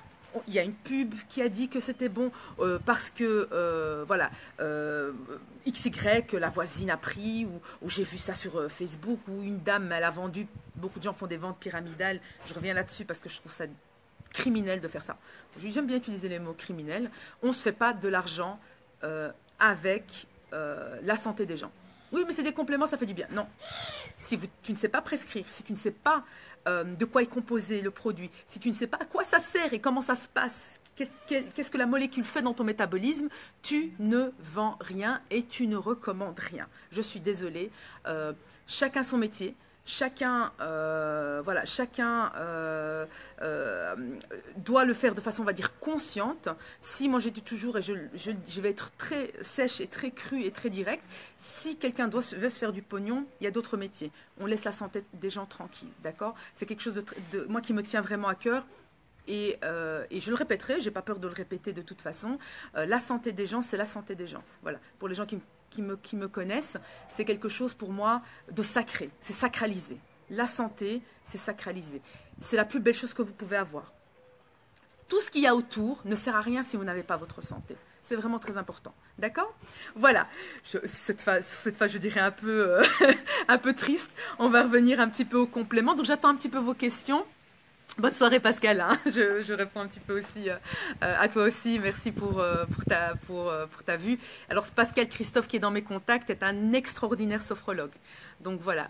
il y a une pub qui a dit que c'était bon parce que voilà XY que la voisine a pris ou j'ai vu ça sur Facebook où une dame elle a vendu, beaucoup de gens font des ventes pyramidales, je reviens là-dessus parce que je trouve ça criminel de faire ça. J'aime bien utiliser les mots criminels. On ne se fait pas de l'argent avec la santé des gens. Oui, mais c'est des compléments, ça fait du bien. Non. Si tu ne sais pas prescrire, si tu ne sais pas de quoi est composé le produit, si tu ne sais pas à quoi ça sert et comment ça se passe, qu'est-ce que la molécule fait dans ton métabolisme, tu ne vends rien et tu ne recommandes rien. Je suis désolée. Chacun son métier. Chacun, voilà, chacun doit le faire de façon, on va dire, consciente. Si moi j'ai dit toujours, et je vais être très sèche et très crue et très directe, si quelqu'un veut se faire du pognon, il y a d'autres métiers. On laisse la santé des gens tranquille, d'accord? C'est quelque chose de moi qui me tient vraiment à cœur. Et je le répéterai, j'ai pas peur de le répéter de toute façon. La santé des gens, c'est la santé des gens. Voilà. Pour les gens qui me connaissent, c'est quelque chose pour moi de sacré, c'est sacralisé. La santé, c'est sacralisé. C'est la plus belle chose que vous pouvez avoir. Tout ce qu'il y a autour ne sert à rien si vous n'avez pas votre santé. C'est vraiment très important. D'accord? Voilà. Cette fois, je dirais un peu, un peu triste. On va revenir un petit peu au complément. Donc, j'attends un petit peu vos questions. Bonne soirée Pascal, hein. Je réponds un petit peu aussi à toi aussi, merci pour ta vue. Alors Pascal Christophe qui est dans mes contacts est un extraordinaire sophrologue. Donc voilà,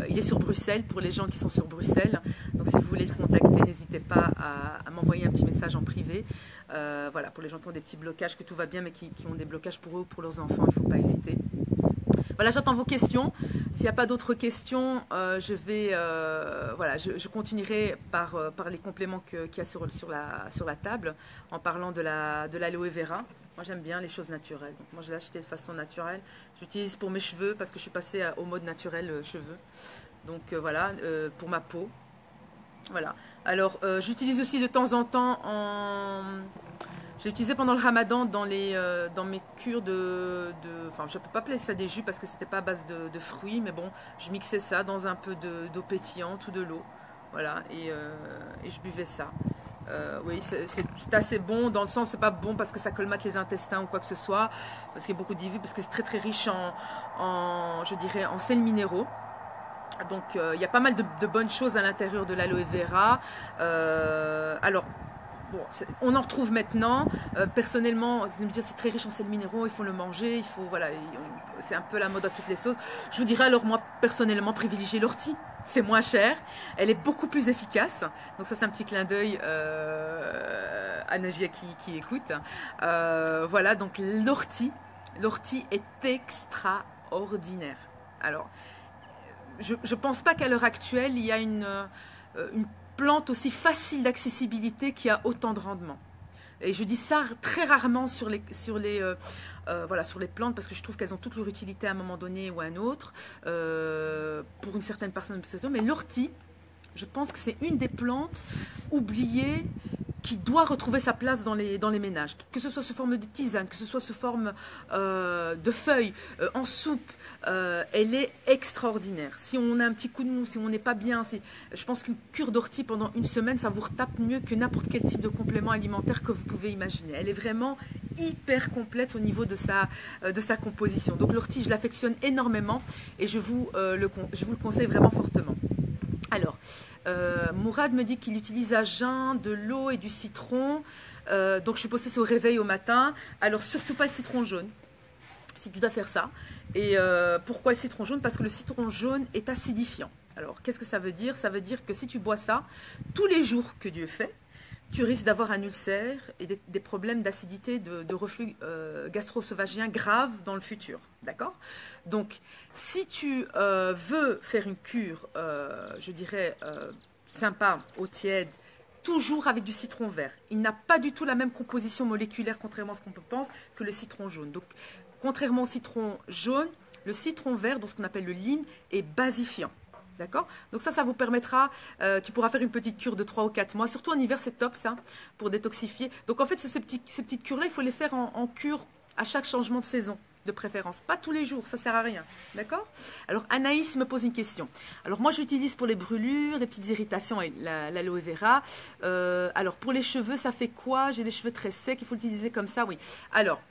il est sur Bruxelles pour les gens qui sont sur Bruxelles. Donc si vous voulez le contacter, n'hésitez pas à m'envoyer un petit message en privé. Voilà, pour les gens qui ont des petits blocages, que tout va bien mais qui ont des blocages pour eux ou pour leurs enfants, il ne faut pas hésiter. Voilà, j'attends vos questions. S'il n'y a pas d'autres questions, voilà, je continuerai par les compléments qu'il y a sur la table, en parlant de l'aloe vera. Moi, j'aime bien les choses naturelles. Donc, moi, je l'ai acheté de façon naturelle. J'utilise pour mes cheveux parce que je suis passée au mode naturel cheveux. Donc, voilà, pour ma peau. Voilà. Alors, j'utilise aussi de temps en temps Je l'ai utilisé pendant le ramadan dans mes cures enfin, je ne peux pas appeler ça des jus parce que c'était pas à base de fruits, mais bon, je mixais ça dans un peu d'eau pétillante ou de l'eau. Voilà, et je buvais ça. Oui, c'est assez bon, dans le sens, c'est pas bon parce que ça colmate les intestins ou quoi que ce soit, parce qu'il y a beaucoup d'IV, parce que c'est très très riche je dirais, en sels minéraux. Donc il y a pas mal de bonnes choses à l'intérieur de l'aloe vera. Alors, bon, on en retrouve maintenant. Personnellement, me dire c'est très riche en sels minéraux, il faut le manger, il faut voilà, c'est un peu la mode à toutes les sauces. Je vous dirais alors moi personnellement privilégier l'ortie. C'est moins cher, elle est beaucoup plus efficace. Donc ça c'est un petit clin d'œil à Nagia qui écoute. Voilà, donc l'ortie est extraordinaire. Alors, je pense pas qu'à l'heure actuelle il y a une plante aussi facile d'accessibilité qui a autant de rendement. Et je dis ça très rarement sur les plantes parce que je trouve qu'elles ont toute leur utilité à un moment donné ou à un autre pour une certaine personne. Mais l'ortie, je pense que c'est une des plantes oubliées qui doit retrouver sa place dans les ménages. Que ce soit sous forme de tisane, que ce soit sous forme de feuilles, en soupe, elle est extraordinaire. Si on a un petit coup de mou, si on n'est pas bien, je pense qu'une cure d'ortie pendant une semaine, ça vous retape mieux que n'importe quel type de complément alimentaire que vous pouvez imaginer. Elle est vraiment hyper complète au niveau de sa composition. Donc l'ortie, je l'affectionne énormément et je vous le conseille vraiment fortement. Alors, Mourad me dit qu'il utilise à jeun, de l'eau et du citron. Donc je suppose que c'est au réveil au matin. Alors surtout pas le citron jaune, si tu dois faire ça. Et pourquoi le citron jaune? Parce que le citron jaune est acidifiant. Alors qu'est-ce que ça veut dire? Ça veut dire que si tu bois ça tous les jours que Dieu fait, tu risques d'avoir un ulcère et des problèmes d'acidité, de reflux gastro-œsophagien graves dans le futur. D'accord? Donc, si tu veux faire une cure, je dirais, sympa, au tiède, toujours avec du citron vert, il n'a pas du tout la même composition moléculaire, contrairement à ce qu'on peut penser, que le citron jaune. Donc, contrairement au citron jaune, le citron vert, donc ce qu'on appelle le lime, est basifiant. D'accord? Donc ça vous permettra, tu pourras faire une petite cure de 3 ou 4 mois. Surtout en hiver, c'est top ça, pour détoxifier. Donc en fait, ces petites cures-là, il faut les faire en cure à chaque changement de saison, de préférence. Pas tous les jours, ça ne sert à rien. D'accord? Alors Anaïs me pose une question. Alors moi, j'utilise pour les brûlures, les petites irritations et l'aloe vera. Alors pour les cheveux, ça fait quoi? J'ai les cheveux très secs, il faut l'utiliser comme ça, oui. Alors,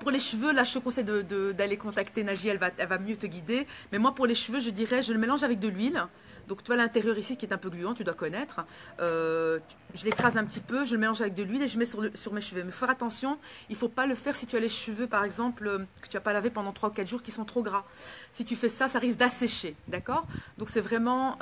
pour les cheveux, là, je te conseille d'aller contacter Nagia, elle va mieux te guider. Mais moi, pour les cheveux, je dirais, je le mélange avec de l'huile. Donc, tu vois l'intérieur ici qui est un peu gluant, tu dois connaître. Je l'écrase un petit peu, je le mélange avec de l'huile et je mets sur mes cheveux. Mais faire attention, il ne faut pas le faire si tu as les cheveux, par exemple, que tu n'as pas lavé pendant 3 ou 4 jours, qui sont trop gras. Si tu fais ça, ça risque d'assécher, d'accord? Donc, c'est vraiment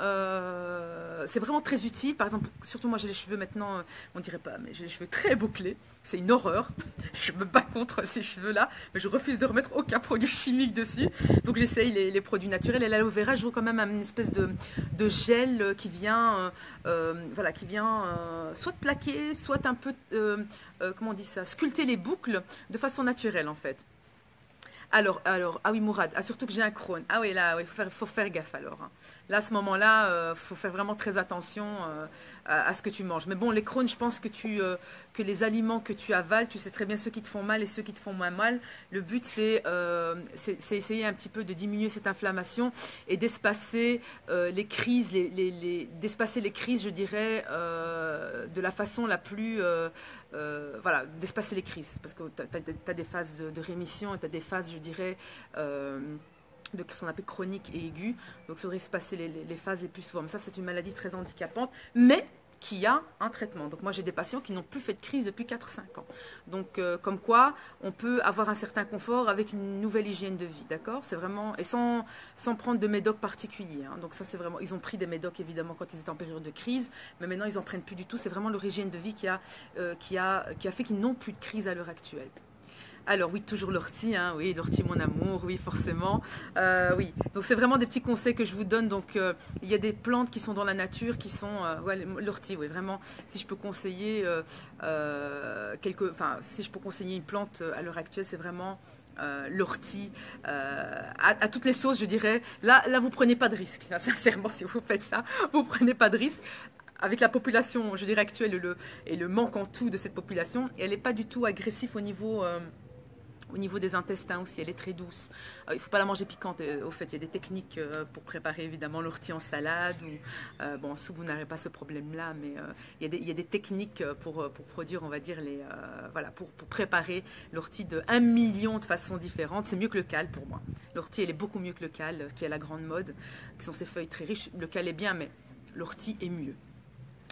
très utile. Par exemple, surtout moi, j'ai les cheveux maintenant, on dirait pas, mais j'ai les cheveux très bouclés. C'est une horreur. Je me bats contre ces cheveux-là, mais je refuse de remettre aucun produit chimique dessus. Donc j'essaye les produits naturels. Et l'aloe vera, je vois quand même une espèce de gel qui vient, soit plaquer, soit un peu, comment on dit ça, sculpter les boucles de façon naturelle en fait. Alors, ah oui, Mourad, surtout que j'ai un Crohn. Ah oui, là, il faut faire gaffe alors. Hein. Là, à ce moment-là, faut faire vraiment très attention à ce que tu manges. Mais bon, les Crohn, je pense que les aliments que tu avales, tu sais très bien ceux qui te font mal et ceux qui te font moins mal. Le but, c'est essayer un petit peu de diminuer cette inflammation et d'espacer les crises, d'espacer les crises, je dirais, de la façon la plus... voilà, d'espacer les crises. Parce que tu as des phases de rémission et tu as des phases, je dirais... de ce qu'on appelle chronique et aiguë. Donc il faudrait se passer les phases les plus souvent. Mais ça, c'est une maladie très handicapante, mais qui a un traitement. Donc moi, j'ai des patients qui n'ont plus fait de crise depuis 4-5 ans. Donc comme quoi, on peut avoir un certain confort avec une nouvelle hygiène de vie, d'accord? C'est vraiment, et sans prendre de médocs particuliers. Hein. Donc ça, c'est vraiment, ils ont pris des médocs évidemment quand ils étaient en période de crise, mais maintenant, ils n'en prennent plus du tout. C'est vraiment leur hygiène de vie qui a fait qu'ils n'ont plus de crise à l'heure actuelle. Alors oui, toujours l'ortie, hein, oui, l'ortie mon amour, oui, forcément. Oui, donc c'est vraiment des petits conseils que je vous donne. Donc il y a des plantes qui sont dans la nature, qui sont... ouais, l'ortie, oui, vraiment, si je peux conseiller si je peux conseiller une plante à l'heure actuelle, c'est vraiment... l'ortie à toutes les sauces, je dirais. Là, vous prenez pas de risque. Là, sincèrement, si vous faites ça, vous prenez pas de risque. avec la population, je dirais, actuelle et le manque en tout de cette population, et elle n'est pas du tout agressive au niveau des intestins aussi, elle est très douce. Il ne faut pas la manger piquante. Au fait, il y a des techniques pour préparer évidemment l'ortie en salade. Bon, en soupe, vous n'aurez pas ce problème-là, mais il y a des techniques pour produire, on va dire, voilà, pour préparer l'ortie de 1 million de façons différentes. C'est mieux que le cale pour moi. L'ortie, elle est beaucoup mieux que le cale, qui est à la grande mode, qui sont ces feuilles très riches. Le cale est bien, mais l'ortie est mieux.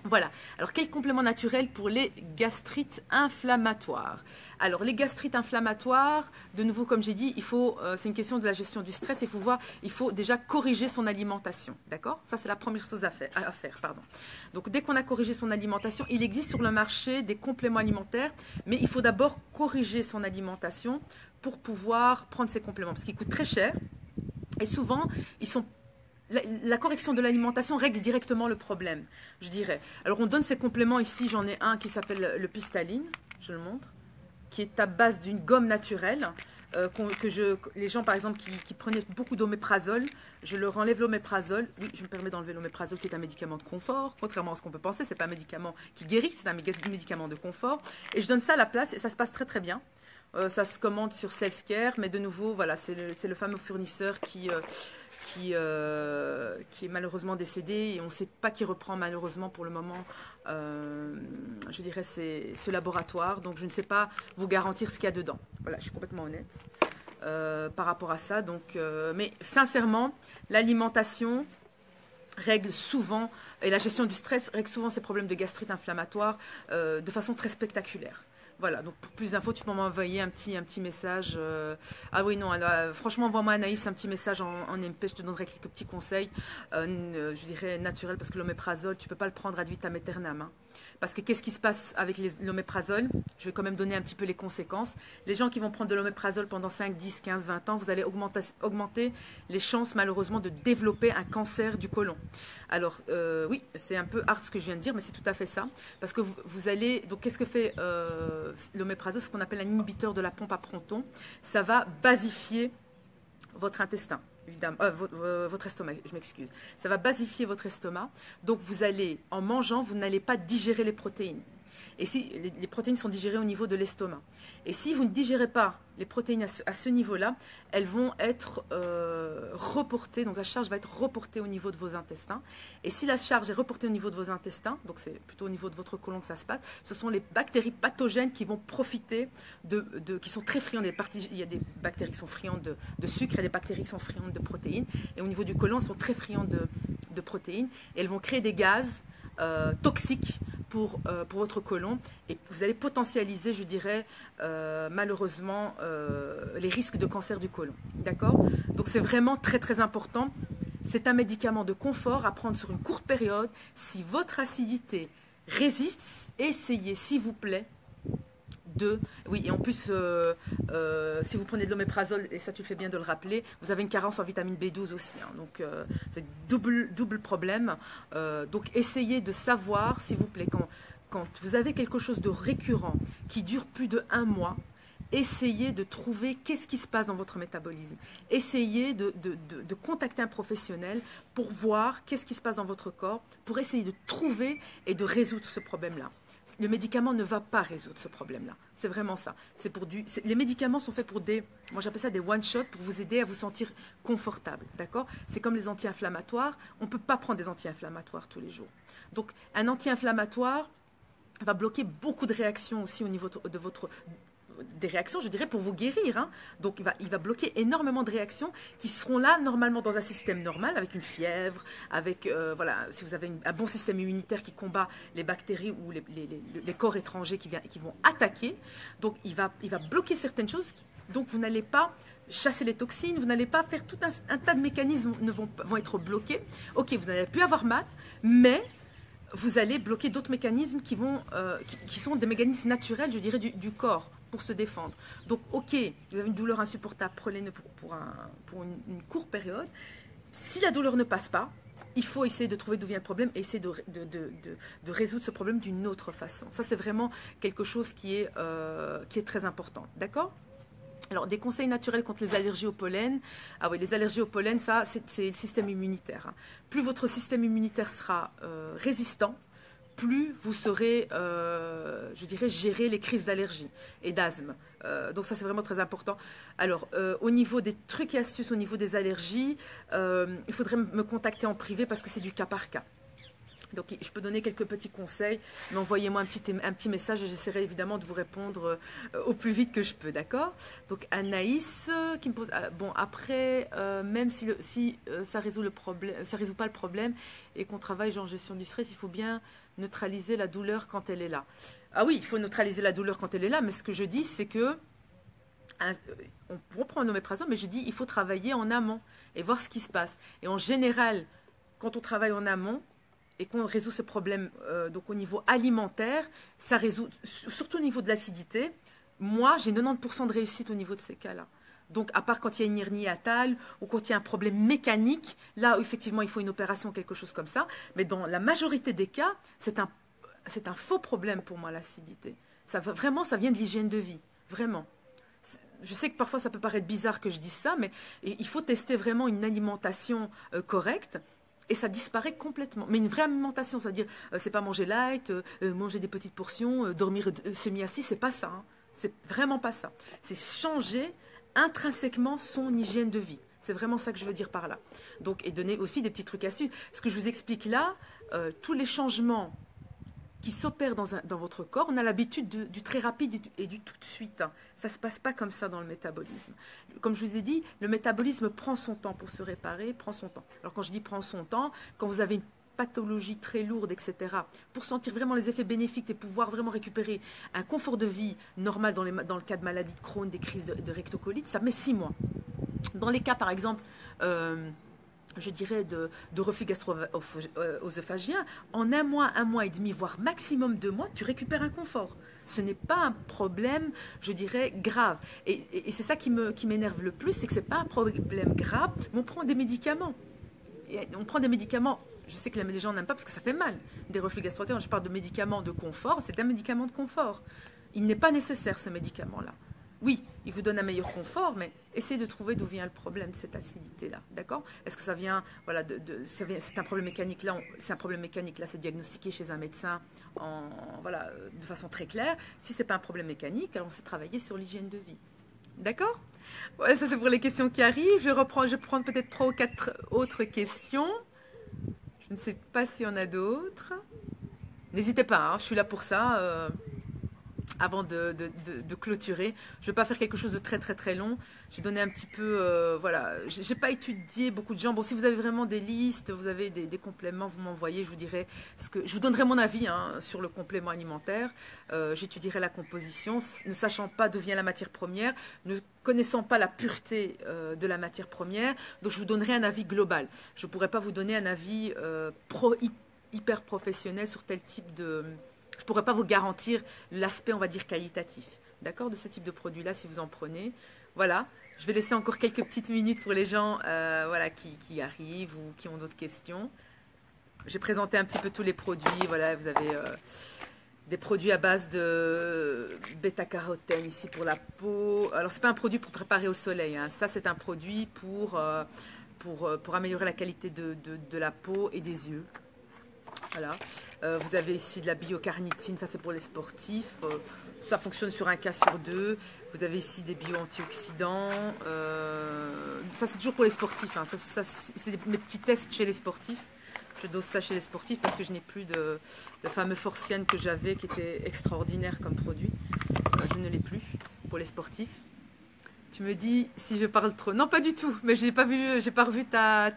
Voilà. Alors, quel complément naturel pour les gastrites inflammatoires? Alors, les gastrites inflammatoires, de nouveau, comme j'ai dit, c'est une question de la gestion du stress. Il faut déjà corriger son alimentation. D'accord? Ça, c'est la première chose à faire. Pardon. Donc, dès qu'on a corrigé son alimentation, il existe sur le marché des compléments alimentaires, mais il faut d'abord corriger son alimentation pour pouvoir prendre ces compléments, parce qu'ils coûtent très cher. Et souvent, la correction de l'alimentation règle directement le problème, je dirais. Alors, on donne ces compléments ici. J'en ai un qui s'appelle le Pistaline, je le montre, qui est à base d'une gomme naturelle. Les gens, par exemple, qui prenaient beaucoup d'oméprazole, je leur enlève l'oméprazole. Oui, je me permets d'enlever l'oméprazole, qui est un médicament de confort. Contrairement à ce qu'on peut penser, ce n'est pas un médicament qui guérit, c'est un médicament de confort. Et je donne ça à la place et ça se passe très très bien. Ça se commande sur Selfcare, mais de nouveau, voilà, c'est le fameux fournisseur qui est malheureusement décédé et on ne sait pas qui reprend malheureusement pour le moment, je dirais, ce laboratoire. Donc je ne sais pas vous garantir ce qu'il y a dedans. Voilà, je suis complètement honnête par rapport à ça. Donc, mais sincèrement, l'alimentation règle souvent, et la gestion du stress règle souvent ces problèmes de gastrite inflammatoire de façon très spectaculaire. Voilà, donc pour plus d'infos, tu peux m'envoyer un petit message. Ah oui, non, alors, franchement, envoie-moi Anaïs un petit message en MP, je te donnerai quelques petits conseils, je dirais naturels, parce que l'oméprazole, tu ne peux pas le prendre ad vitam aeternam. Hein. Parce que qu'est-ce qui se passe avec l'oméprazole? Je vais quand même donner un petit peu les conséquences. Les gens qui vont prendre de l'oméprazole pendant 5, 10, 15, 20 ans, vous allez augmenter les chances malheureusement de développer un cancer du côlon. Alors oui, c'est un peu hard ce que je viens de dire, mais c'est tout à fait ça. Parce que vous allez... Donc qu'est-ce que fait l'oméprazole? Ce qu'on appelle un inhibiteur de la pompe à proton. Ça va basifier votre intestin. Évidemment, votre estomac, je m'excuse. Ça va basifier votre estomac. Donc, vous allez, en mangeant, vous n'allez pas digérer les protéines. Et si les protéines sont digérées au niveau de l'estomac. Et si vous ne digérez pas les protéines à ce niveau-là, elles vont être reportées. Donc, la charge va être reportée au niveau de vos intestins. Et si la charge est reportée au niveau de vos intestins, donc c'est plutôt au niveau de votre côlon que ça se passe, ce sont les bactéries pathogènes qui vont profiter qui sont très friandes. Il y a des bactéries qui sont friandes de sucre et des bactéries qui sont friandes de protéines. Et au niveau du côlon, elles sont très friandes de protéines. Et elles vont créer des gaz toxiques pour votre côlon, et vous allez potentialiser, je dirais, malheureusement, les risques de cancer du côlon. D'accord? Donc c'est vraiment très très important. C'est un médicament de confort à prendre sur une courte période. Si votre acidité résiste, essayez, s'il vous plaît, oui, et en plus, si vous prenez de l'oméprazole, et ça tu fais bien de le rappeler, vous avez une carence en vitamine B12 aussi. Hein, donc, c'est double problème. Donc, essayez de savoir, s'il vous plaît, quand vous avez quelque chose de récurrent qui dure plus de 1 mois, essayez de trouver qu'est-ce qui se passe dans votre métabolisme. Essayez de contacter un professionnel pour voir qu'est-ce qui se passe dans votre corps, pour essayer de trouver et de résoudre ce problème-là. Le médicament ne va pas résoudre ce problème-là. C'est vraiment ça. Les médicaments sont faits pour moi j'appelle ça des one-shot, pour vous aider à vous sentir confortable. D'accord? C'est comme les anti-inflammatoires. On ne peut pas prendre des anti-inflammatoires tous les jours. Donc, un anti-inflammatoire va bloquer beaucoup de réactions aussi au niveau des réactions, je dirais, pour vous guérir. Hein. Donc, il va bloquer énormément de réactions qui seront là, normalement, dans un système normal, avec une fièvre, avec, voilà, si vous avez un bon système immunitaire qui combat les bactéries ou les corps étrangers qui vont attaquer. Donc, il va bloquer certaines choses. Donc, vous n'allez pas chasser les toxines, vous n'allez pas faire tout un tas de mécanismes vont être bloqués. Ok, vous n'allez plus avoir mal, mais vous allez bloquer d'autres mécanismes qui sont des mécanismes naturels, je dirais, du corps, pour se défendre. Donc, ok, vous avez une douleur insupportable, prenez-le pour une courte période. Si la douleur ne passe pas, il faut essayer de trouver d'où vient le problème et essayer de résoudre ce problème d'une autre façon. Ça, c'est vraiment quelque chose qui est très important. D'accord ? Alors, des conseils naturels contre les allergies au pollen. Ah oui, les allergies au pollen, ça, c'est le système immunitaire. Hein. Plus votre système immunitaire sera résistant, plus vous saurez, je dirais, gérer les crises d'allergie et d'asthme. Donc ça, c'est vraiment très important. Alors, au niveau des trucs et astuces, au niveau des allergies, il faudrait me contacter en privé parce que c'est du cas par cas. Donc, je peux donner quelques petits conseils, mais envoyez-moi un petit message et j'essaierai évidemment de vous répondre au plus vite que je peux, d'accord? Donc, Anaïs qui me pose... bon, après, même si ça résout le problème, ça résout pas le problème et qu'on travaille en gestion du stress, il faut bien neutraliser la douleur quand elle est là. Ah oui, il faut neutraliser la douleur quand elle est là, mais ce que je dis, c'est que on reprend un oméprazole, mais je dis il faut travailler en amont et voir ce qui se passe. Et en général, quand on travaille en amont, et qu'on résout ce problème donc au niveau alimentaire, ça résout, surtout au niveau de l'acidité. Moi, j'ai 90% de réussite au niveau de ces cas-là. Donc, à part quand il y a une hernie hiatale ou quand il y a un problème mécanique, là, effectivement, il faut une opération ou quelque chose comme ça. Mais dans la majorité des cas, c'est un faux problème pour moi, l'acidité. Vraiment, ça vient de l'hygiène de vie. Vraiment. Je sais que parfois, ça peut paraître bizarre que je dise ça, mais il faut tester vraiment une alimentation correcte. Et ça disparaît complètement. Mais une vraie alimentation, c'est-à-dire, c'est pas manger light, manger des petites portions, dormir semi-assis, c'est pas ça. Hein. C'est vraiment pas ça. C'est changer intrinsèquement son hygiène de vie. C'est vraiment ça que je veux dire par là. Donc, et donner aussi des petits trucs astuces. Ce que je vous explique là, tous les changements qui s'opèrent dans votre corps, on a l'habitude du très rapide et du tout de suite. Hein. Ça ne se passe pas comme ça dans le métabolisme. Comme je vous ai dit, le métabolisme prend son temps pour se réparer, prend son temps. Alors quand je dis prend son temps, quand vous avez une pathologie très lourde, etc., pour sentir vraiment les effets bénéfiques et pouvoir vraiment récupérer un confort de vie normal dans le cas de maladies de Crohn, des crises de rectocolite, ça met 6 mois. Dans les cas, par exemple, je dirais, de reflux gastro-œsophagien, en 1 mois et demi, voire maximum 2 mois, tu récupères un confort. Ce n'est pas un problème, je dirais, grave. Et c'est ça qui m'énerve le plus, c'est que ce n'est pas un problème grave, mais on prend des médicaments. Et on prend des médicaments, je sais que les gens n'aiment pas parce que ça fait mal, des reflux gastro-œsophagien, je parle de médicaments de confort, c'est un médicament de confort. Il n'est pas nécessaire, ce médicament-là. Oui, il vous donne un meilleur confort, mais essayez de trouver d'où vient le problème de cette acidité-là, d'accord? Est-ce que ça vient, voilà, c'est un problème mécanique là, c'est un problème mécanique là, c'est diagnostiqué chez un médecin, voilà, de façon très claire. Si c'est pas un problème mécanique, alors on sait travailler sur l'hygiène de vie, d'accord? Ouais, ça c'est pour les questions qui arrivent. Je vais prendre peut-être 3 ou 4 autres questions. Je ne sais pas s'il y en a d'autres. N'hésitez pas, hein, je suis là pour ça. Avant de clôturer, je ne vais pas faire quelque chose de très très très long. J'ai donné un petit peu, voilà, j'ai pas étudié beaucoup de gens. Bon, si vous avez vraiment des listes, vous avez des compléments, vous m'envoyez, je vous dirai je vous donnerai mon avis hein, sur le complément alimentaire. J'étudierai la composition, ne sachant pas d'où vient la matière première, ne connaissant pas la pureté de la matière première. Donc, je vous donnerai un avis global. Je ne pourrai pas vous donner un avis hyper professionnel sur tel type de... Je ne pourrais pas vous garantir l'aspect, on va dire, qualitatif, d'accord, de ce type de produit-là, si vous en prenez. Voilà, je vais laisser encore quelques petites minutes pour les gens voilà, qui arrivent ou qui ont d'autres questions. J'ai présenté un petit peu tous les produits. Voilà, vous avez des produits à base de bêta-carotène ici pour la peau. Alors, ce n'est pas un produit pour préparer au soleil. Hein. Ça, c'est un produit pour améliorer la qualité de la peau et des yeux. Voilà. Vous avez ici de la biocarnitine, ça c'est pour les sportifs. Ça fonctionne sur 1 cas sur 2. Vous avez ici des bio-antioxydants. Ça c'est toujours pour les sportifs. Hein. C'est mes petits tests chez les sportifs. Je dose ça chez les sportifs parce que je n'ai plus de fameux Forciane que j'avais qui était extraordinaire comme produit. Je ne l'ai plus pour les sportifs. Tu me dis si je parle trop. Non, pas du tout, mais j'ai pas revu ta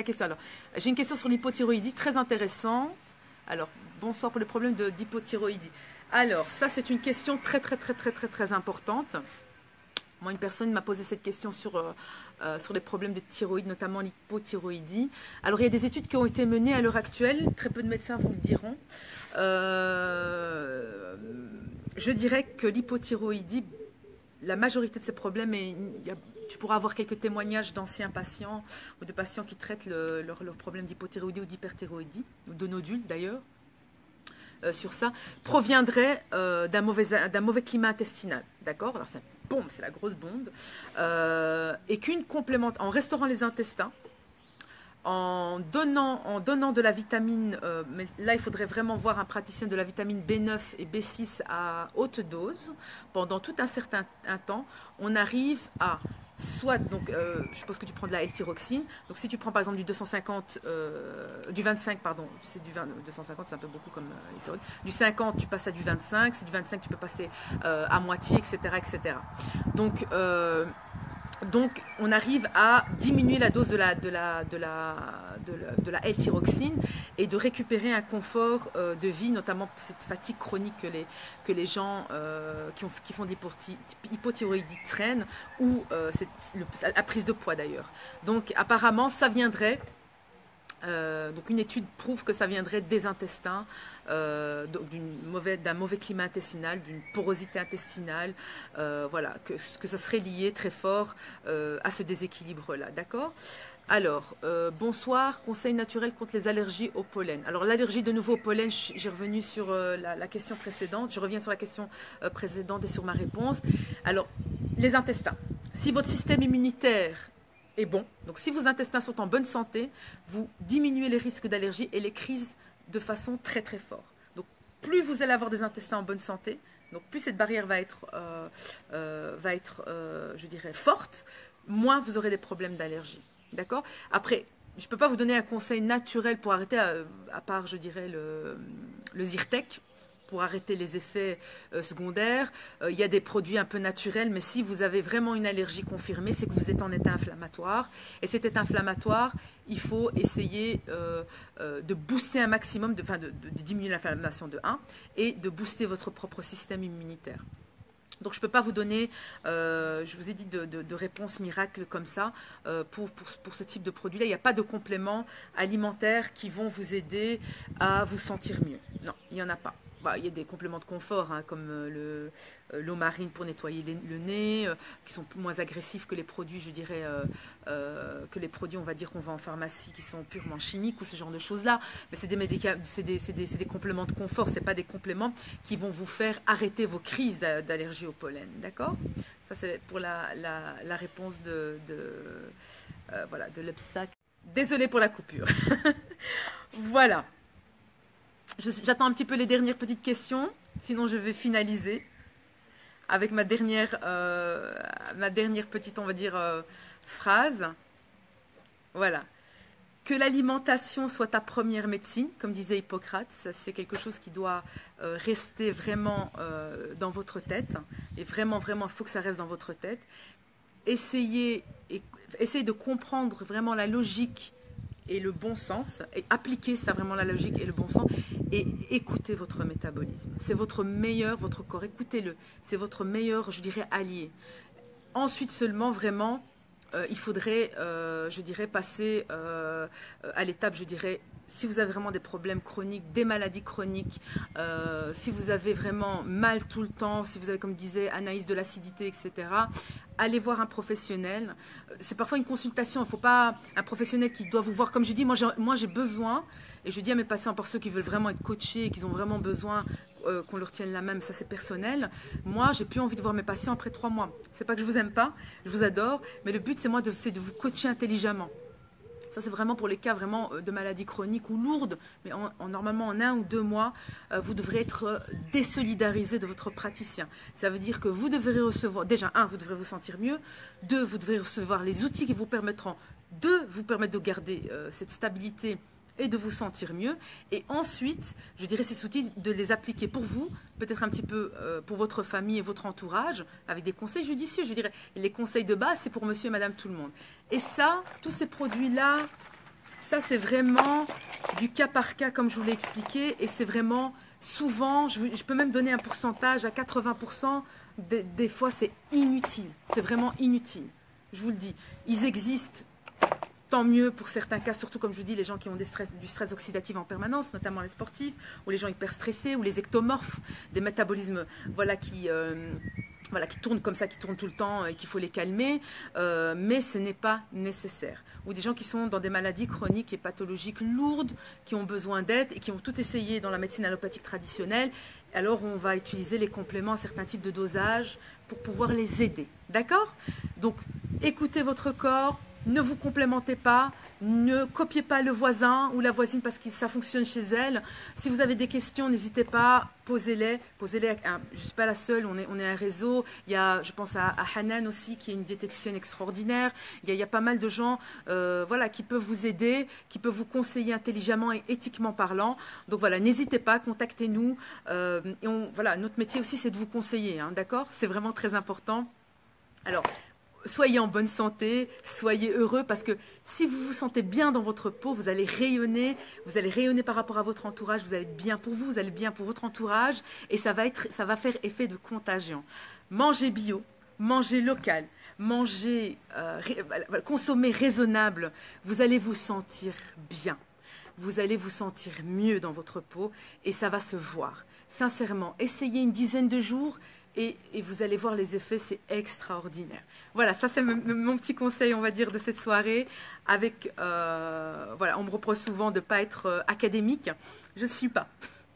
question. Alors, j'ai une question sur l'hypothyroïdie très intéressante. Alors, bonsoir pour le problème d'hypothyroïdie. Alors, ça, c'est une question très importante. Moi, une personne m'a posé cette question sur les problèmes de thyroïde, notamment l'hypothyroïdie. Alors, il y a des études qui ont été menées à l'heure actuelle. Très peu de médecins vous le diront. Je dirais que l'hypothyroïdie, la majorité de ces problèmes, tu pourras avoir quelques témoignages d'anciens patients ou de patients qui traitent leur problème d'hypothyroïdie ou d'hyperthyroïdie, ou de nodules d'ailleurs, sur ça, proviendrait d'un mauvais climat intestinal. D'accord? Alors c'est bombe, c'est la grosse bombe. Et qu'une complémente, en restaurant les intestins, en donnant de la vitamine, mais là il faudrait vraiment voir un praticien, de la vitamine B9 et B6 à haute dose pendant tout un certain temps, on arrive à soit, donc je suppose que tu prends de la L-tyroxine, donc si tu prends par exemple du 250, du 25 pardon, c'est du 20, 250 c'est un peu beaucoup comme du 50 tu passes à du 25, c'est du 25 tu peux passer à moitié, etc. etc. Donc, on arrive à diminuer la dose de la L-tyroxine et de récupérer un confort de vie, notamment cette fatigue chronique que les gens qui font de l'hypothyroïdie traînent, ou la prise de poids d'ailleurs. Donc, apparemment, ça viendrait. Donc une étude prouve que ça viendrait des intestins, d'un mauvais climat intestinal, d'une porosité intestinale, voilà, que ça serait lié très fort à ce déséquilibre-là, d'accord? Alors, bonsoir, conseil naturel contre les allergies au pollen. Alors l'allergie de nouveau au pollen, j'ai revenu sur la question précédente, je reviens sur la question précédente et sur ma réponse. Alors, les intestins, si votre système immunitaire est bon, donc si vos intestins sont en bonne santé, vous diminuez les risques d'allergie et les crises de façon très très forte. Donc plus vous allez avoir des intestins en bonne santé, donc plus cette barrière va être je dirais, forte, moins vous aurez des problèmes d'allergie. D'accord? Après, je ne peux pas vous donner un conseil naturel pour arrêter, à part, je dirais, le Zyrtec, pour arrêter les effets secondaires. Il y a des produits un peu naturels, mais si vous avez vraiment une allergie confirmée, c'est que vous êtes en état inflammatoire. Et cet état inflammatoire, il faut essayer de booster un maximum, de diminuer l'inflammation de 1 et de booster votre propre système immunitaire. Donc je ne peux pas vous donner, je vous ai dit, de réponse miracle comme ça pour ce type de produit-là. Il n'y a pas de compléments alimentaires qui vont vous aider à vous sentir mieux. Non, il n'y en a pas. Bah, il y a des compléments de confort, hein, comme l'eau marine pour nettoyer le nez, qui sont moins agressifs que les produits, je dirais, que les produits, on va dire, qu'on vend en pharmacie, qui sont purement chimiques ou ce genre de choses-là. Mais c'est des compléments de confort, c'est pas des compléments qui vont vous faire arrêter vos crises d'allergie au pollen, d'accord? Ça, c'est pour la réponse voilà, de l'EPSAC. Désolée pour la coupure. Voilà. J'attends un petit peu les dernières petites questions, sinon je vais finaliser avec ma dernière petite, on va dire, phrase. Voilà. Que l'alimentation soit ta première médecine, comme disait Hippocrate, c'est quelque chose qui doit rester vraiment dans votre tête. Et vraiment, vraiment, il faut que ça reste dans votre tête. Essayez de comprendre vraiment la logique et le bon sens, et appliquer ça vraiment, la logique et le bon sens, et écoutez votre métabolisme. C'est votre meilleur, votre corps, écoutez-le. C'est votre meilleur, je dirais, allié. Ensuite seulement, vraiment, il faudrait, je dirais, passer à l'étape, je dirais, si vous avez vraiment des problèmes chroniques, des maladies chroniques, si vous avez vraiment mal tout le temps, si vous avez, comme disait Anaïs, de l'acidité, etc., allez voir un professionnel. C'est parfois une consultation, il ne faut pas un professionnel qui doit vous voir. Comme je dis, moi j'ai besoin, et je dis à mes patients, pour ceux qui veulent vraiment être coachés et qui ont vraiment besoin qu'on leur tienne la main, ça c'est personnel. Moi, j'ai plus envie de voir mes patients après 3 mois. C'est pas que je vous aime pas, je vous adore, mais le but c'est de vous coacher intelligemment. Ça, c'est vraiment pour les cas vraiment de maladies chroniques ou lourdes, mais normalement en 1 ou 2 mois, vous devrez être désolidarisé de votre praticien. Ça veut dire que vous devrez recevoir, déjà, 1, vous devrez vous sentir mieux, 2, vous devrez recevoir les outils qui vous permettront de vous permettre de garder cette stabilité et de vous sentir mieux. Et ensuite, je dirais ces outils, de les appliquer pour vous, peut-être un petit peu pour votre famille et votre entourage, avec des conseils judicieux. Je dirais, les conseils de base, c'est pour monsieur et madame tout le monde. Et ça, tous ces produits-là, ça c'est vraiment du cas par cas, comme je vous l'ai expliqué, et c'est vraiment souvent, je peux même donner un pourcentage à 80%, des fois c'est inutile, c'est vraiment inutile. Je vous le dis, ils existent. Tant mieux pour certains cas, surtout comme je vous dis, les gens qui ont du stress oxydatif en permanence, notamment les sportifs, ou les gens hyper stressés, ou les ectomorphes, des métabolismes voilà, qui tournent comme ça, qui tournent tout le temps et qu'il faut les calmer, mais ce n'est pas nécessaire. Ou des gens qui sont dans des maladies chroniques et pathologiques lourdes, qui ont besoin d'aide et qui ont tout essayé dans la médecine allopathique traditionnelle, alors on va utiliser les compléments à certains types de dosages pour pouvoir les aider. D'accord? Donc, écoutez votre corps, ne vous complémentez pas, ne copiez pas le voisin ou la voisine parce que ça fonctionne chez elle. Si vous avez des questions, n'hésitez pas, posez-les. Posez-les. Je ne suis pas la seule, on est un réseau. Il y a, je pense à Hanan aussi, qui est une diététicienne extraordinaire. Il y a pas mal de gens voilà, qui peuvent vous aider, qui peuvent vous conseiller intelligemment et éthiquement parlant. Donc voilà, n'hésitez pas, contactez-nous. Voilà, notre métier aussi, c'est de vous conseiller, hein, d'accord? C'est vraiment très important. Alors, soyez en bonne santé, soyez heureux parce que si vous vous sentez bien dans votre peau, vous allez rayonner par rapport à votre entourage, vous allez être bien pour vous, vous allez être bien pour votre entourage et ça va faire effet de contagion. Mangez bio, mangez local, mangez, consommez raisonnable, vous allez vous sentir bien, vous allez vous sentir mieux dans votre peau et ça va se voir. Sincèrement, essayez une dizaine de jours et vous allez voir les effets, c'est extraordinaire. Voilà, ça c'est mon petit conseil, on va dire, de cette soirée. Voilà, on me reproche souvent de ne pas être académique. Je ne suis pas,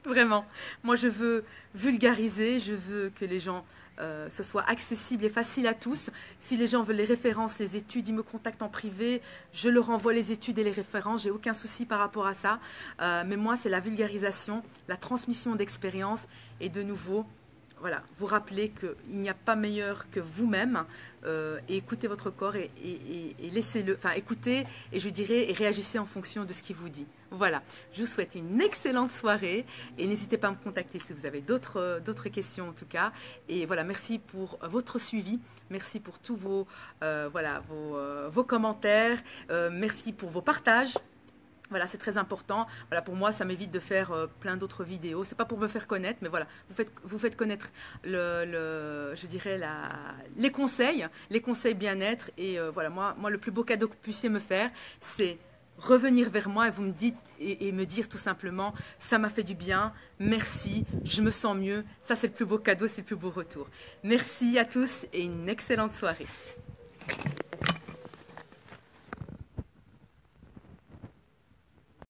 vraiment. Moi, je veux vulgariser, je veux que les gens, ce soit accessible et facile à tous. Si les gens veulent les références, les études, ils me contactent en privé, je leur envoie les études et les références, j'ai aucun souci par rapport à ça. Mais moi, c'est la vulgarisation, la transmission d'expérience et de nouveau, voilà, vous rappelez qu'il n'y a pas meilleur que vous-même et écoutez votre corps et laissez-le, enfin écoutez et je dirais et réagissez en fonction de ce qu'il vous dit. Voilà, je vous souhaite une excellente soirée et n'hésitez pas à me contacter si vous avez d'autres questions en tout cas. Et voilà, merci pour votre suivi, merci pour tous vos commentaires, merci pour vos partages. Voilà, c'est très important. Voilà, pour moi, ça m'évite de faire plein d'autres vidéos. C'est pas pour me faire connaître, mais voilà, vous faites connaître je dirais les conseils bien-être. Et voilà, moi, le plus beau cadeau que vous puissiez me faire, c'est revenir vers moi et vous me dites et me dire tout simplement, ça m'a fait du bien, merci, je me sens mieux. Ça, c'est le plus beau cadeau, c'est le plus beau retour. Merci à tous et une excellente soirée.